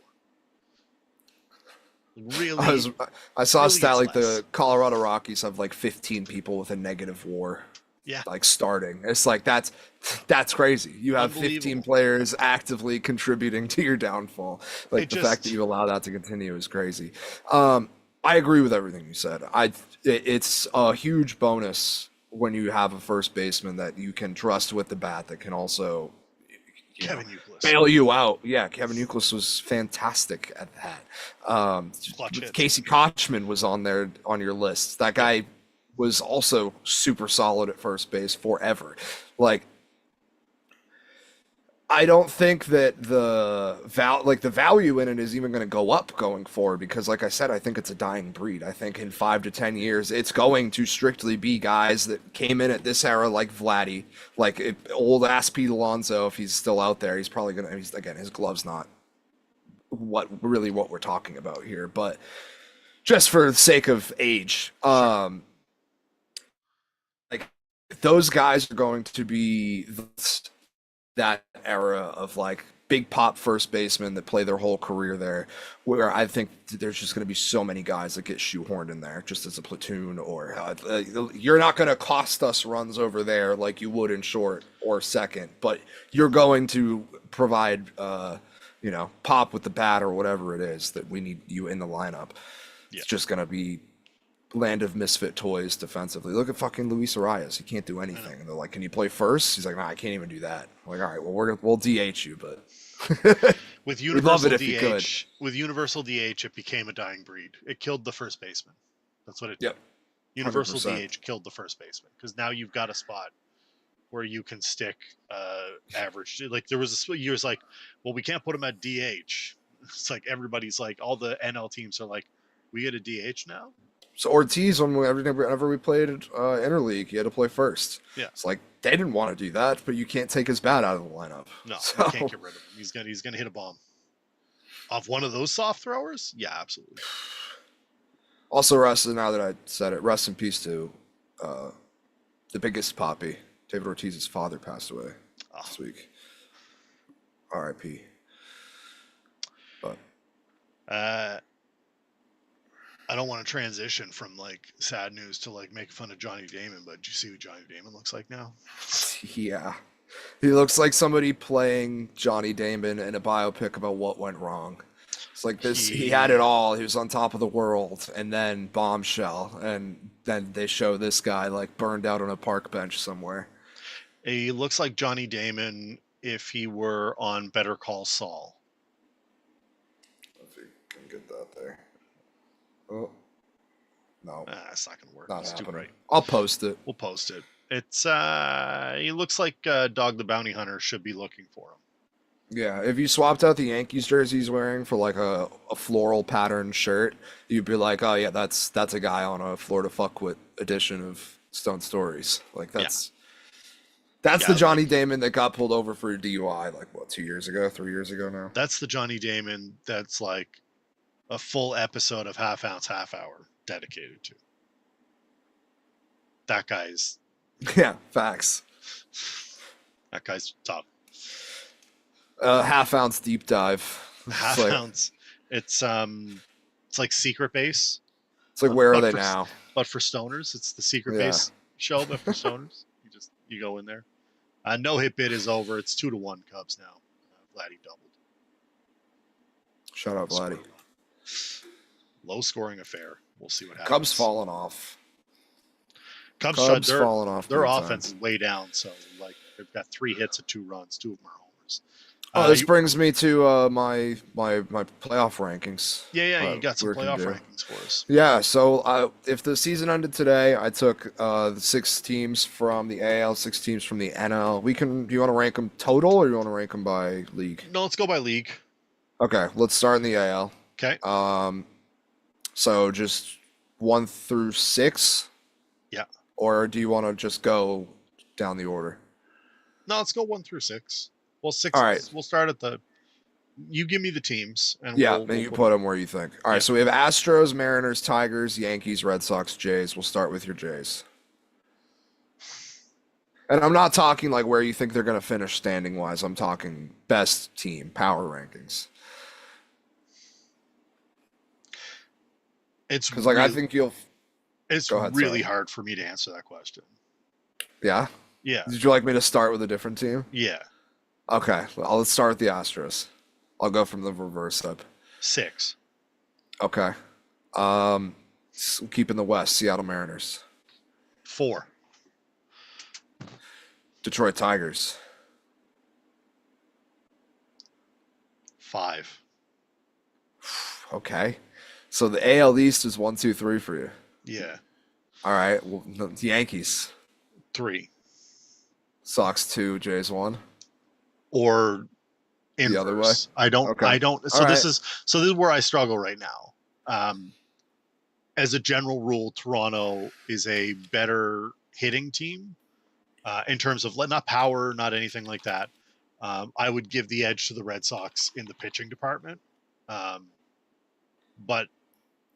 S1: Really,
S2: I saw a stat like the Colorado Rockies have like 15 people with a negative WAR.
S1: Yeah.
S2: Like starting. It's like that's crazy. You have 15 players actively contributing to your downfall. Like the fact that you allow that to continue is crazy. I agree with everything you said. It's a huge bonus when you have a first baseman that you can trust with the bat that can also bail you out. Yeah, Kevin Youkilis was fantastic at that. Casey Kochman was on your list. That guy was also super solid at first base forever. Like I don't think that the value in it is even going to go up going forward because, like I said, I think it's a dying breed. I think in 5 to 10 years, it's going to strictly be guys that came in at this era, like Vladdy, like old ass Pete Alonso. If he's still out there, he's probably gonna. Again, his glove's not what we're talking about here, but just for the sake of age, like those guys are going to be that era of like big pop first basemen that play their whole career there, where I think there's just going to be so many guys that get shoehorned in there just as a platoon, or you're not going to cost us runs over there like you would in short or second, but you're going to provide, pop with the bat or whatever it is that we need you in the lineup.
S1: Yeah.
S2: It's just going to be land of misfit toys defensively. Look at fucking Luis Arias. He can't do anything. And they're like, can you play first? He's like, nah, I can't even do that. I'm like, all right, well, we'll DH you, but
S1: with
S2: we'd love
S1: universal
S2: it if you could.
S1: with universal DH, it became a dying breed. It killed the first baseman. That's what it did.
S2: Yep.
S1: Universal
S2: 100%.
S1: DH killed the first baseman because now you've got a spot where you can stick average. Like there was a years like, well, we can't put him at DH. It's like everybody's like, all the NL teams are like, we get a DH now.
S2: So Ortiz, whenever we played interleague, he had to play first.
S1: Yeah,
S2: it's like they didn't want to do that, but you can't take his bat out of the lineup.
S1: No,
S2: so
S1: you can't get rid of him. He's gonna hit a bomb off one of those soft throwers. Yeah, absolutely.
S2: Also, now that I said it, rest in peace to the biggest poppy. David Ortiz's father passed away this week. R.I.P. But
S1: I don't want to transition from like sad news to like make fun of Johnny Damon, but do you see what Johnny Damon looks like now?
S2: Yeah. He looks like somebody playing Johnny Damon in a biopic about what went wrong. It's like this, he had it all. He was on top of the world, and then bombshell, and then they show this guy like burned out on a park bench somewhere.
S1: He looks like Johnny Damon if he were on Better Call Saul.
S2: If you can get that there. Oh, no.
S1: It's not going to work.
S2: Not
S1: it's
S2: happening.
S1: too bright.
S2: I'll post it.
S1: We'll post it. It's he looks like Dog the Bounty Hunter should be looking for him.
S2: Yeah, if you swapped out the Yankees jersey he's wearing for like a floral pattern shirt, you'd be like, oh yeah, that's a guy on a Florida Fuckwit edition of Stone Stories. Like that's the Johnny Damon that got pulled over for a DUI like what, 3 years ago now?
S1: That's the Johnny Damon that's like a full episode of Half Ounce Half Hour dedicated to. That guy's
S2: yeah, facts.
S1: That guy's top.
S2: Half ounce deep dive.
S1: Half ounce. It's like Secret Base.
S2: It's like where are they now?
S1: But for stoners, it's the Secret Base show, but for stoners, you go in there. No hit bid is over. It's 2-1 Cubs now. Vladdy doubled.
S2: Shout out Vladdy.
S1: Low scoring affair. We'll see what happens.
S2: Cubs falling off.
S1: Cubs falling off. Their offense is way down. So like they've got 3 hits and 2 runs. 2 of them are homers.
S2: This brings me to my playoff rankings.
S1: Yeah, you got some playoff rankings for us.
S2: Yeah, so if the season ended today, I took the 6 teams from the AL, 6 teams from the NL. Do you want to rank them total, or do you want to rank them by league?
S1: No, let's go by league.
S2: Okay, let's start in the AL.
S1: Okay.
S2: So just 1 through 6?
S1: Yeah.
S2: Or do you want to just go down the order?
S1: No, let's go 1 through 6. Well, 6.
S2: All right.
S1: We'll start at the. You give me the teams, and
S2: you put them where you think. All right, so we have Astros, Mariners, Tigers, Yankees, Red Sox, Jays. We'll start with your Jays. And I'm not talking like where you think they're going to finish standing wise. I'm talking best team power rankings.
S1: It's
S2: because I think you'll.
S1: It's really hard for me to answer that question.
S2: Yeah.
S1: Yeah.
S2: Did you like me to start with a different team?
S1: Yeah.
S2: Okay, well, let's start with the Astros. I'll go from the reverse up.
S1: 6.
S2: Okay. Keep in the West, Seattle Mariners.
S1: 4.
S2: Detroit Tigers.
S1: 5.
S2: Okay. So the AL East is 1, 2, 3 for you.
S1: Yeah.
S2: All right. Well, the Yankees.
S1: 3.
S2: Sox 2, Jays 1.
S1: or
S2: The other way?
S1: inverse. I don't.
S2: Okay.
S1: So
S2: All
S1: this
S2: right.
S1: is where I struggle right now. As a general rule, Toronto is a better hitting team in terms of not power, not anything like that. I would give the edge to the Red Sox in the pitching department. But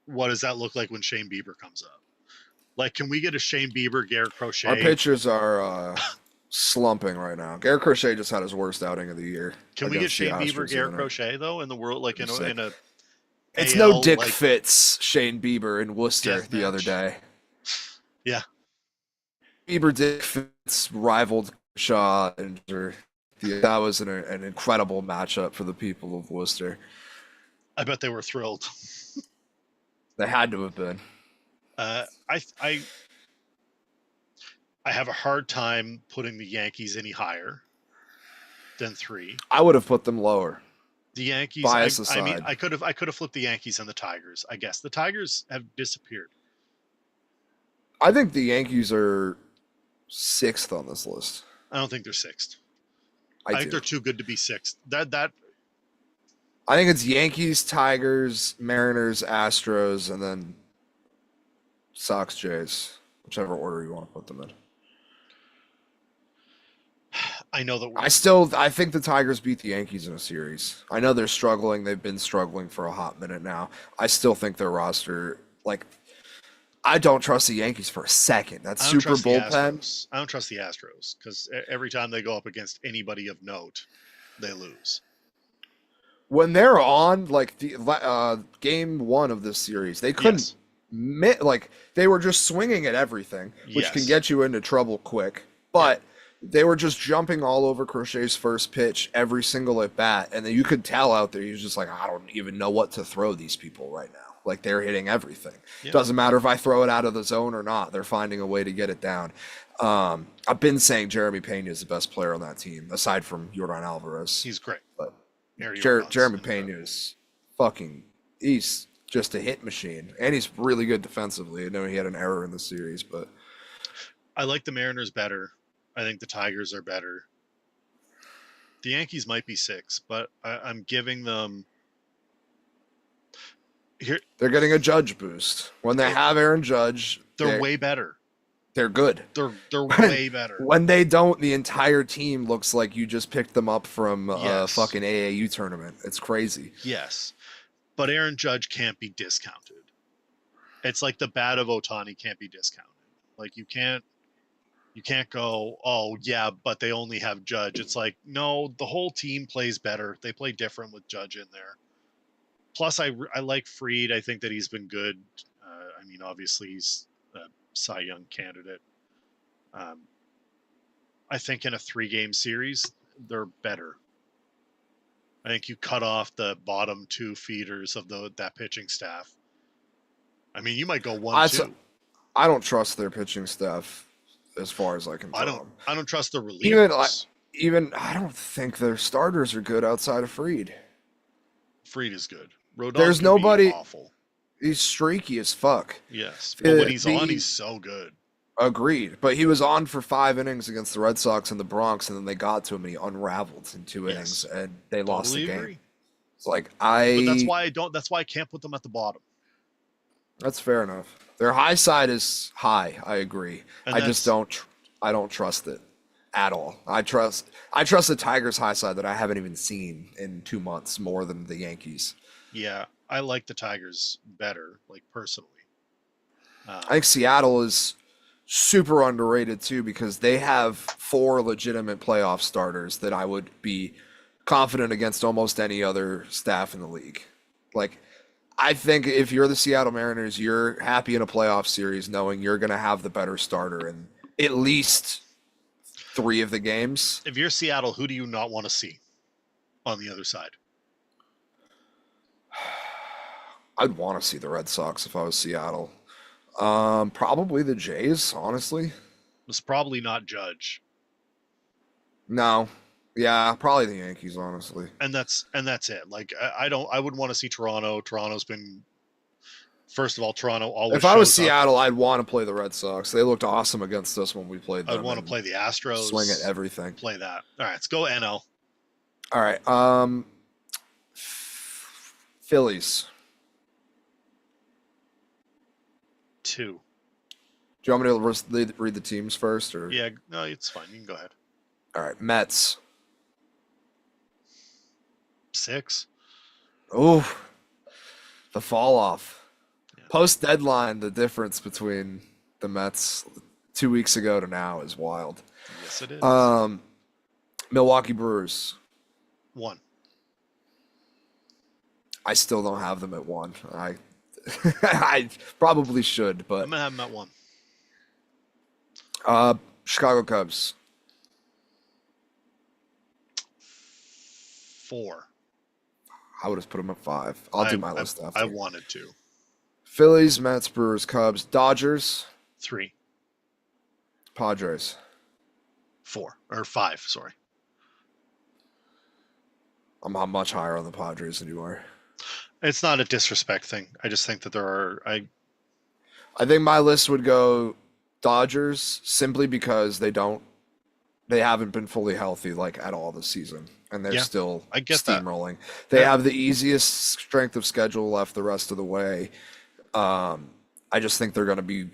S1: what does that look like when Shane Bieber comes up? Like, can we get a Shane Bieber, Garrett
S2: Our
S1: Crochet?
S2: pitchers are slumping right now. Garrett Crochet just had his worst outing of the year
S1: Can we get
S2: against the
S1: Shane Bieber,
S2: Astros the
S1: Garrett
S2: other night.
S1: Crochet though in the world, like
S2: Pretty
S1: in
S2: sick.
S1: a
S2: It's no
S1: AL
S2: Dick
S1: like
S2: Fitz, Shane Bieber in Worcester
S1: death
S2: the other
S1: match?
S2: day.
S1: Yeah,
S2: Bieber Dick Fitz rivaled Shaw, and that was an incredible matchup for the people of Worcester.
S1: I bet they were thrilled.
S2: They had to have been.
S1: I have a hard time putting the Yankees any higher than 3.
S2: I would have put them lower.
S1: The Yankees.
S2: Bias
S1: I mean,
S2: aside.
S1: I could have flipped the Yankees and the Tigers. I guess the Tigers have disappeared.
S2: I think the Yankees are 6th on this list.
S1: I don't think they're 6th.
S2: I
S1: think
S2: do.
S1: they're too good to be 6th.
S2: I think it's Yankees, Tigers, Mariners, Astros, and then Sox, Jays, whichever order you want to put them in.
S1: I know that
S2: I think the Tigers beat the Yankees in a series. I know they're struggling. They've been struggling for a hot minute now. I still think their roster, like, I don't trust the Yankees for a second. That super bullpen.
S1: I don't trust the Astros because every time they go up against anybody of note, they lose.
S2: When they're on, like, the game 1 of this series, they couldn't, like, they were just swinging at everything, which can get you into trouble quick. But they were just jumping all over Crochet's first pitch every single at bat, and then you could tell out there he was just like, I don't even know what to throw these people right now. Like, they're hitting everything. Doesn't matter if I throw it out of the zone or not. They're finding a way to get it down. I've been saying Jeremy Pena is the best player on that team, aside from Yordan Alvarez.
S1: He's great.
S2: But Jeremy Pena is he's just a hit machine, and he's really good defensively. I know he had an error in the series, but
S1: I like the Mariners better. I think the Tigers are better. The Yankees might be 6, but I'm giving them.
S2: They're getting a Judge boost. When they have Aaron Judge,
S1: they're way better.
S2: They're good.
S1: They're way better.
S2: When they don't, the entire team looks like you just picked them up from a fucking AAU tournament. It's crazy.
S1: Yes. But Aaron Judge can't be discounted. It's like the bat of Ohtani can't be discounted. Like, you can't go, oh, yeah, but they only have Judge. It's like, no, the whole team plays better. They play different with Judge in there. Plus, I like Fried. I think that he's been good. I mean, obviously, he's a Cy Young candidate. I think in a 3-game series, they're better. I think you cut off the bottom 2 feeders of that pitching staff. I mean, you might go 1-2.
S2: I don't trust their pitching staff as far as I can tell.
S1: I don't trust the relievers.
S2: Even I don't think their starters are good outside of Fried.
S1: Fried is good. Rodon
S2: There's nobody.
S1: Awful.
S2: He's streaky as fuck.
S1: Yes, but when he's on, he's so good.
S2: Agreed, but he was on for 5 innings against the Red Sox in the Bronx, and then they got to him, and he unraveled in 2 innings, and they lost the game.
S1: Agree.
S2: It's like
S1: But that's why I don't. That's why I can't put them at the bottom.
S2: That's fair enough. Their high side is high. I agree. I just don't. I don't trust it at all. I trust the Tigers' high side that I haven't even seen in 2 months more than the Yankees.
S1: Yeah, I like the Tigers better, like, personally.
S2: I think Seattle is super underrated too because they have 4 legitimate playoff starters that I would be confident against almost any other staff in the league. Like, I think if you're the Seattle Mariners, you're happy in a playoff series knowing you're going to have the better starter in at least 3 of the games.
S1: If you're Seattle, who do you not want to see on the other side?
S2: I'd want to see the Red Sox if I was Seattle. Probably the Jays, honestly.
S1: It's probably not Judge.
S2: No. Yeah, probably the Yankees, honestly.
S1: And that's it. Like, I wouldn't want to see Toronto. Toronto's been, first of all, Toronto always.
S2: If I was Seattle, I'd want to play the Red Sox. They looked awesome against us when we played them.
S1: I'd want to play the Astros.
S2: Swing at everything.
S1: Play that. All right, let's go NL.
S2: All right. Phillies.
S1: 2.
S2: Do you want me to read the teams first, or?
S1: Yeah, no, it's fine. You can go ahead.
S2: All right. Mets.
S1: 6.
S2: Oh, the fall off.
S1: Yeah.
S2: Post deadline, the difference between the Mets 2 weeks ago to now is wild.
S1: Yes, it is.
S2: Milwaukee Brewers.
S1: 1.
S2: I still don't have them at 1. I probably should, but
S1: I'm gonna have them at 1.
S2: Chicago Cubs.
S1: 4.
S2: I would have put them at 5. I'll do my list after.
S1: I wanted to.
S2: Phillies, Mets, Brewers, Cubs, Dodgers,
S1: 3.
S2: Padres.
S1: 4 or 5. Sorry.
S2: I'm much higher on the Padres than you are.
S1: It's not a disrespect thing. I just think that there are.
S2: I think my list would go Dodgers simply because they haven't been fully healthy like at all this season, and they're still
S1: I get that.
S2: steamrolling. They have the easiest strength of schedule left the rest of the way. I just think they're going to be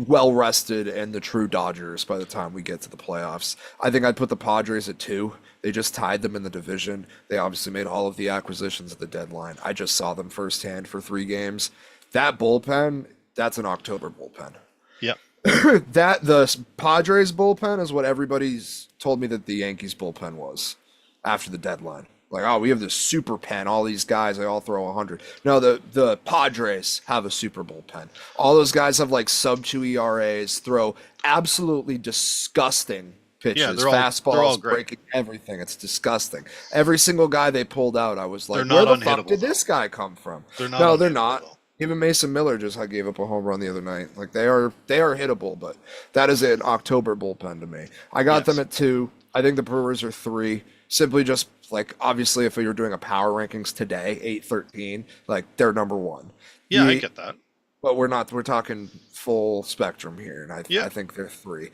S2: well rested and the true Dodgers by the time we get to the playoffs. I think I'd put the Padres at 2. They just tied them in the division. They obviously made all of the acquisitions at the deadline. I just saw them firsthand for 3 games. That bullpen, that's an October bullpen.
S1: Yep.
S2: The Padres bullpen is what everybody's told me that the Yankees bullpen was after the deadline. Like, oh, we have this super pen. All these guys, they all throw 100. No, the Padres have a super bullpen. All those guys have like sub 2 ERAs, throw absolutely disgusting pitches,
S1: Yeah,
S2: fastballs, breaking everything. It's disgusting. Every single guy they pulled out, I was like, where the fuck did this guy come from? They're not. Even Mason Miller just gave up a home run the other night. Like they are hittable, but that is an October bullpen to me. I got them at 2. I think the Brewers are 3. Simply just like obviously if you're doing a power rankings today, 8-13, like they're number 1.
S1: Yeah, I get that.
S2: But we're talking full spectrum here, and I think they're 3.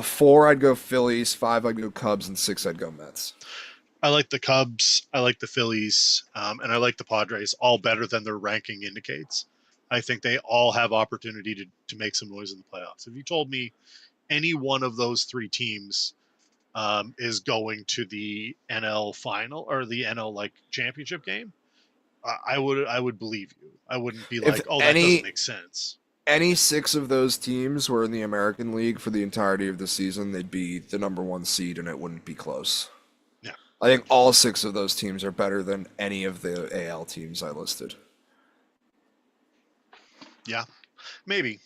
S2: 4 I'd go Phillies, 5 I'd go Cubs, and 6 I'd go Mets.
S1: I like the Cubs, I like the Phillies, and I like the Padres, all better than their ranking indicates. I think they all have opportunity to make some noise in the playoffs. If you told me any one of those 3 teams is going to the NL final or the NL like championship game, I would believe you. I wouldn't be like, that doesn't make sense.
S2: Any 6 of those teams were in the American League for the entirety of the season, they'd be the number 1 seed, and it wouldn't be close.
S1: Yeah,
S2: I think all 6 of those teams are better than any of the AL teams I listed.
S1: Yeah, maybe.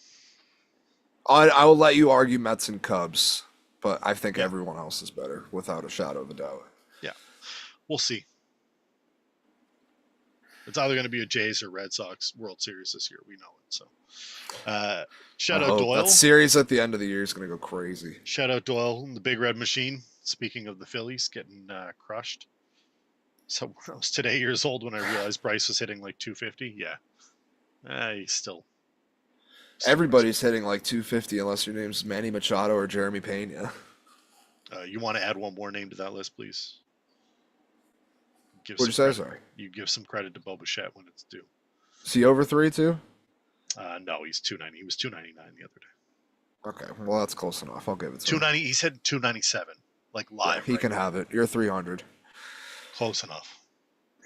S2: I will let you argue Mets and Cubs, but I think everyone else is better, without a shadow of a doubt.
S1: Yeah, we'll see. It's either going to be a Jays or Red Sox World Series this year. We know it. So, shout out Doyle.
S2: That series at the end of the year is going to go crazy.
S1: Shout out Doyle, the Big Red Machine. Speaking of the Phillies getting crushed. So when I was today years old when I realized Bryce was hitting like 250. Yeah, he's still
S2: everybody's hitting like 250 unless your name's Manny Machado or Jeremy Pena.
S1: You want to add one more name to that list, please?
S2: What'd you say? Sorry.
S1: You give some credit to Bo Bichette when it's due.
S2: Is he over 3 too?
S1: No, he's 290. He was 299 the other day.
S2: Okay, well that's close enough. I'll give it to
S1: 290. He's hitting 297, like live.
S2: Yeah, he can have it. You're 300.
S1: Close enough.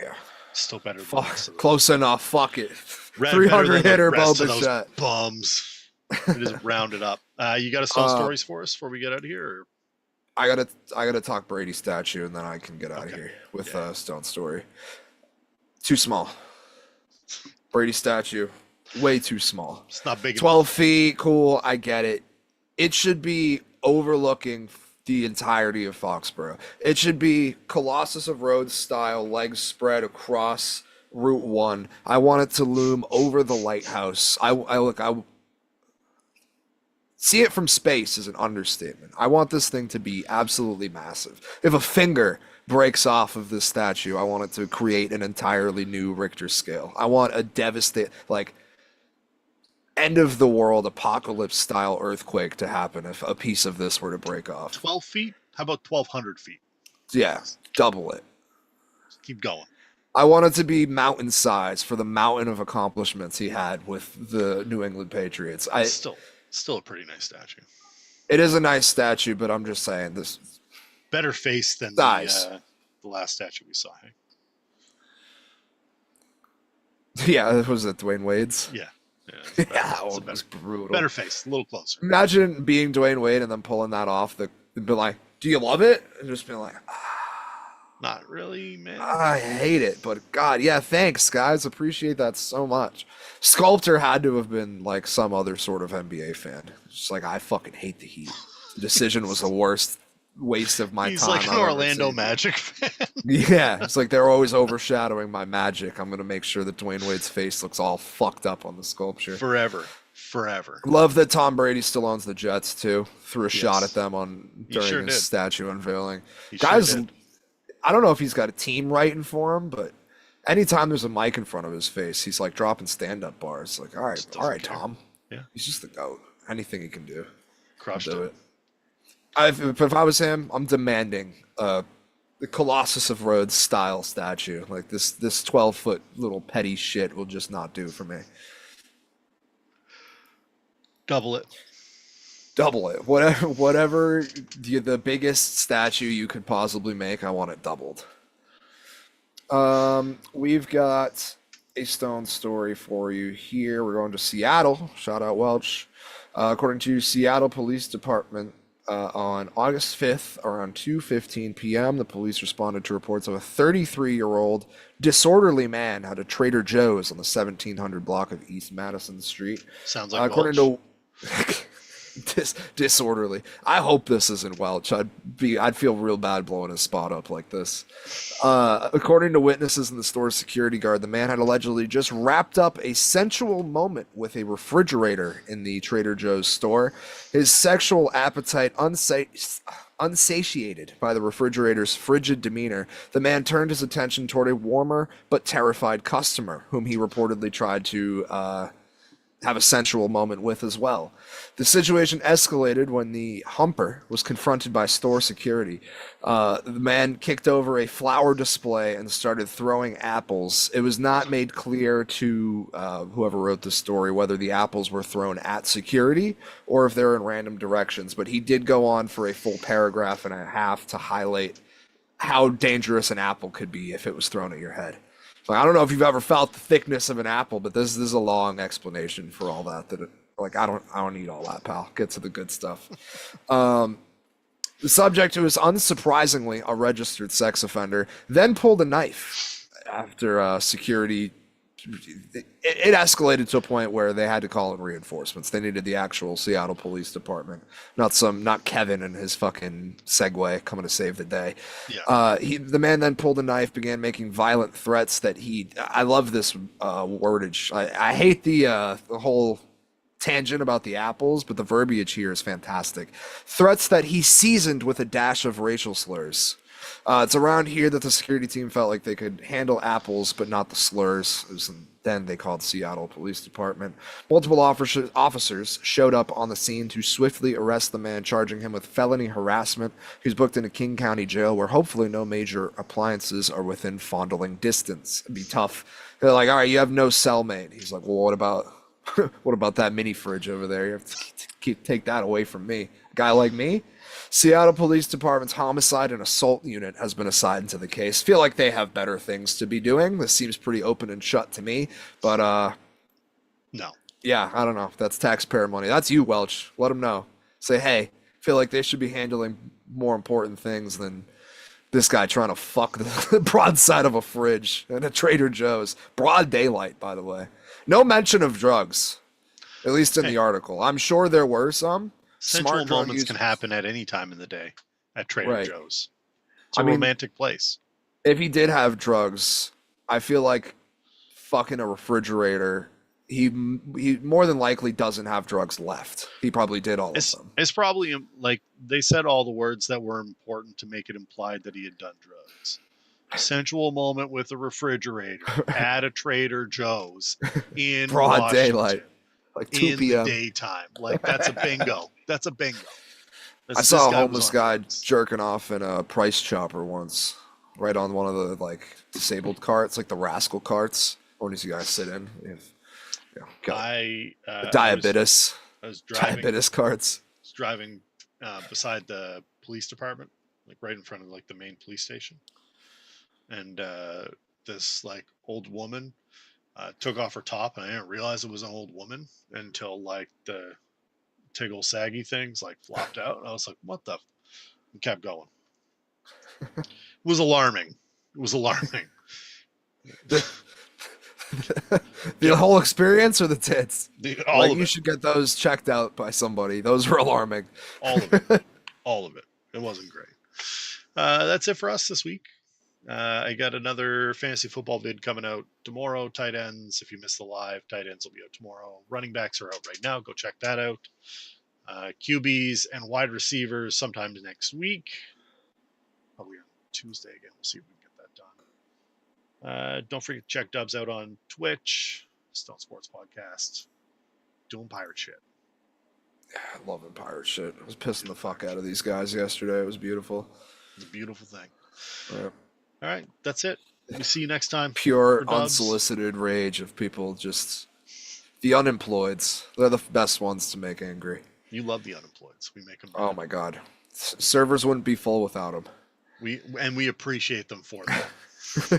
S2: Yeah.
S1: Still better than
S2: close enough. Fuck it. 300 hitter Bo Bichette.
S1: Bums. It is rounded up. You got to tell stories for us before we get out of here? Or?
S2: I gotta talk Brady statue and then I can get out of here with Stone Story. Too small. Brady statue, way too small.
S1: It's not big
S2: 12
S1: enough.
S2: feet, cool, I get it. It should be overlooking the entirety of Foxborough. It should be Colossus of Rhodes style, legs spread across Route 1. I want it to loom over the lighthouse. I see it from space is an understatement. I want this thing to be absolutely massive. If a finger breaks off of this statue, I want it to create an entirely new Richter scale. I want a devastating, like, end of the world apocalypse style earthquake to happen if a piece of this were to break off.
S1: 12 feet? How about 1,200 feet?
S2: Yeah, double it.
S1: Keep going.
S2: I want it to be mountain size for the mountain of accomplishments he had with the New England Patriots.
S1: Still a pretty nice statue.
S2: It is a nice statue, but I'm just saying this
S1: Better face than
S2: size.
S1: the last statue we saw. Hey?
S2: Yeah, was it Dwayne Wade's?
S1: Yeah.
S2: Yeah, that one was brutal.
S1: Better face, a little closer.
S2: Imagine being Dwayne Wade and then pulling that off. Be like, "Do you love it?" And just being like,
S1: "Not really, man.
S2: I hate it, but God, yeah, thanks, guys. Appreciate that so much." Sculptor had to have been like some other sort of NBA fan. Just like, I fucking hate the Heat. The decision was the worst waste of my time.
S1: He's like an Orlando Magic fan.
S2: Yeah, it's like they're always overshadowing my Magic. I'm gonna make sure that Dwayne Wade's face looks all fucked up on the sculpture.
S1: Forever.
S2: Love that Tom Brady still owns the Jets too. Threw a shot at them during his statue unveiling. Guys, I don't know if he's got a team writing for him, but anytime there's a mic in front of his face, he's like dropping stand-up bars. Like, all right, Tom.
S1: Yeah,
S2: he's just the GOAT. Anything he can do,
S1: crushed it.
S2: If I was him, I'm demanding the Colossus of Rhodes style statue. Like this 12-foot little petty shit will just not do for me.
S1: Double it.
S2: Whatever the biggest statue you could possibly make, I want it doubled. We've got a stone story for you here. We're going to Seattle. Shout out Welch. According to Seattle Police Department, on August 5th, around 2:15 p.m., the police responded to reports of a 33-year-old disorderly man at a Trader Joe's on the 1700 block of East Madison Street.
S1: Sounds like
S2: according to disorderly. I hope this isn't Welch. I'd feel real bad blowing his spot up like this. According to witnesses and the store's security guard, the man had allegedly just wrapped up a sensual moment with a refrigerator in the Trader Joe's store. His sexual appetite unsatiated by the refrigerator's frigid demeanor, the man turned his attention toward a warmer but terrified customer, whom he reportedly tried to have a sensual moment with as well. The situation escalated when the humper was confronted by store security. The man kicked over a flower display and started throwing apples. It was not made clear to whoever wrote the story whether the apples were thrown at security or if they're in random directions, but he did go on for a full paragraph and a half to highlight how dangerous an apple could be if it was thrown at your head. Like, I don't know if you've ever felt the thickness of an apple, but this is a long explanation for all that. I don't need all that, pal. Get to the good stuff. The subject, who is unsurprisingly a registered sex offender, then pulled a knife after security. It escalated to a point where they had to call in reinforcements. They needed the actual Seattle Police Department, not Kevin and his fucking Segway coming to save the day.
S1: Yeah.
S2: The man then pulled a knife, began making violent threats that I love this wordage. I hate the whole tangent about the apples, but the verbiage here is fantastic. Threats that he seasoned with a dash of racial slurs. It's around here that the security team felt like they could handle apples, but not the slurs. Then they called Seattle Police Department. Multiple officers showed up on the scene to swiftly arrest the man, charging him with felony harassment. He's booked into King County Jail, where hopefully no major appliances are within fondling distance. It'd be tough. They're like, all right, you have no cellmate. He's like, well, what about that mini fridge over there? You have to take that away from me. A guy like me? Seattle Police Department's homicide and assault unit has been assigned to the case. Feel like they have better things to be doing. This seems pretty open and shut to me, but
S1: no.
S2: Yeah, I don't know. That's taxpayer money. That's you, Welch. Let them know. Say, hey, feel like they should be handling more important things than this guy trying to fuck the broadside of a fridge and a Trader Joe's. Broad daylight, by the way. No mention of drugs, at least in the article. I'm sure there were some.
S1: Sensual moments can happen at any time in the day at Trader Joe's. It's a romantic place.
S2: If he did have drugs, I feel like fucking a refrigerator, he more than likely doesn't have drugs left. He probably did all of them.
S1: It's probably like they said all the words that were important to make it implied that he had done drugs. A sensual moment with a refrigerator at a Trader Joe's in
S2: broad
S1: Washington.
S2: daylight. Like 2 p.m.
S1: in the daytime. Like, that's a bingo. That's a bingo.
S2: I
S1: This
S2: saw a
S1: guy was
S2: homeless
S1: on
S2: guy
S1: drugs.
S2: jerking off in a Price Chopper once, right on one of the like disabled carts, like the rascal carts. When these guys sit in, got the
S1: I was
S2: diabetes,
S1: I was driving
S2: diabetes carts.
S1: beside the police department, like right in front of like the main police station, and this like old woman took off her top, and I didn't realize it was an old woman until like the Tiggle saggy things like flopped out, and I was like, "What the?" And kept going. It was alarming. It was alarming.
S2: The whole experience or the tits?
S1: All
S2: Like
S1: of
S2: you
S1: it.
S2: should get those checked out by somebody. Those were alarming.
S1: All of it. All of it. It wasn't great. That's it for us this week. I got another fantasy football vid coming out tomorrow. Tight ends. If you missed the live, tight ends will be out tomorrow. Running backs are out right now. Go check that out. QBs and wide receivers sometime next week. Probably on Tuesday again. We'll see if we can get that done. Don't forget to check Dubs out on Twitch. Stone Sports Podcast. Doing pirate shit.
S2: I love pirate shit. I was pissing the fuck out of these guys yesterday. It was beautiful.
S1: It's a beautiful thing.
S2: Yeah.
S1: All right, that's it. We'll see you next time.
S2: Pure,
S1: for Dubs.
S2: unsolicited rage of people just... The unemployeds. They're the best ones to make angry.
S1: You love the unemployeds. We make them.
S2: Oh my god. Servers wouldn't be full without them.
S1: We appreciate them for that.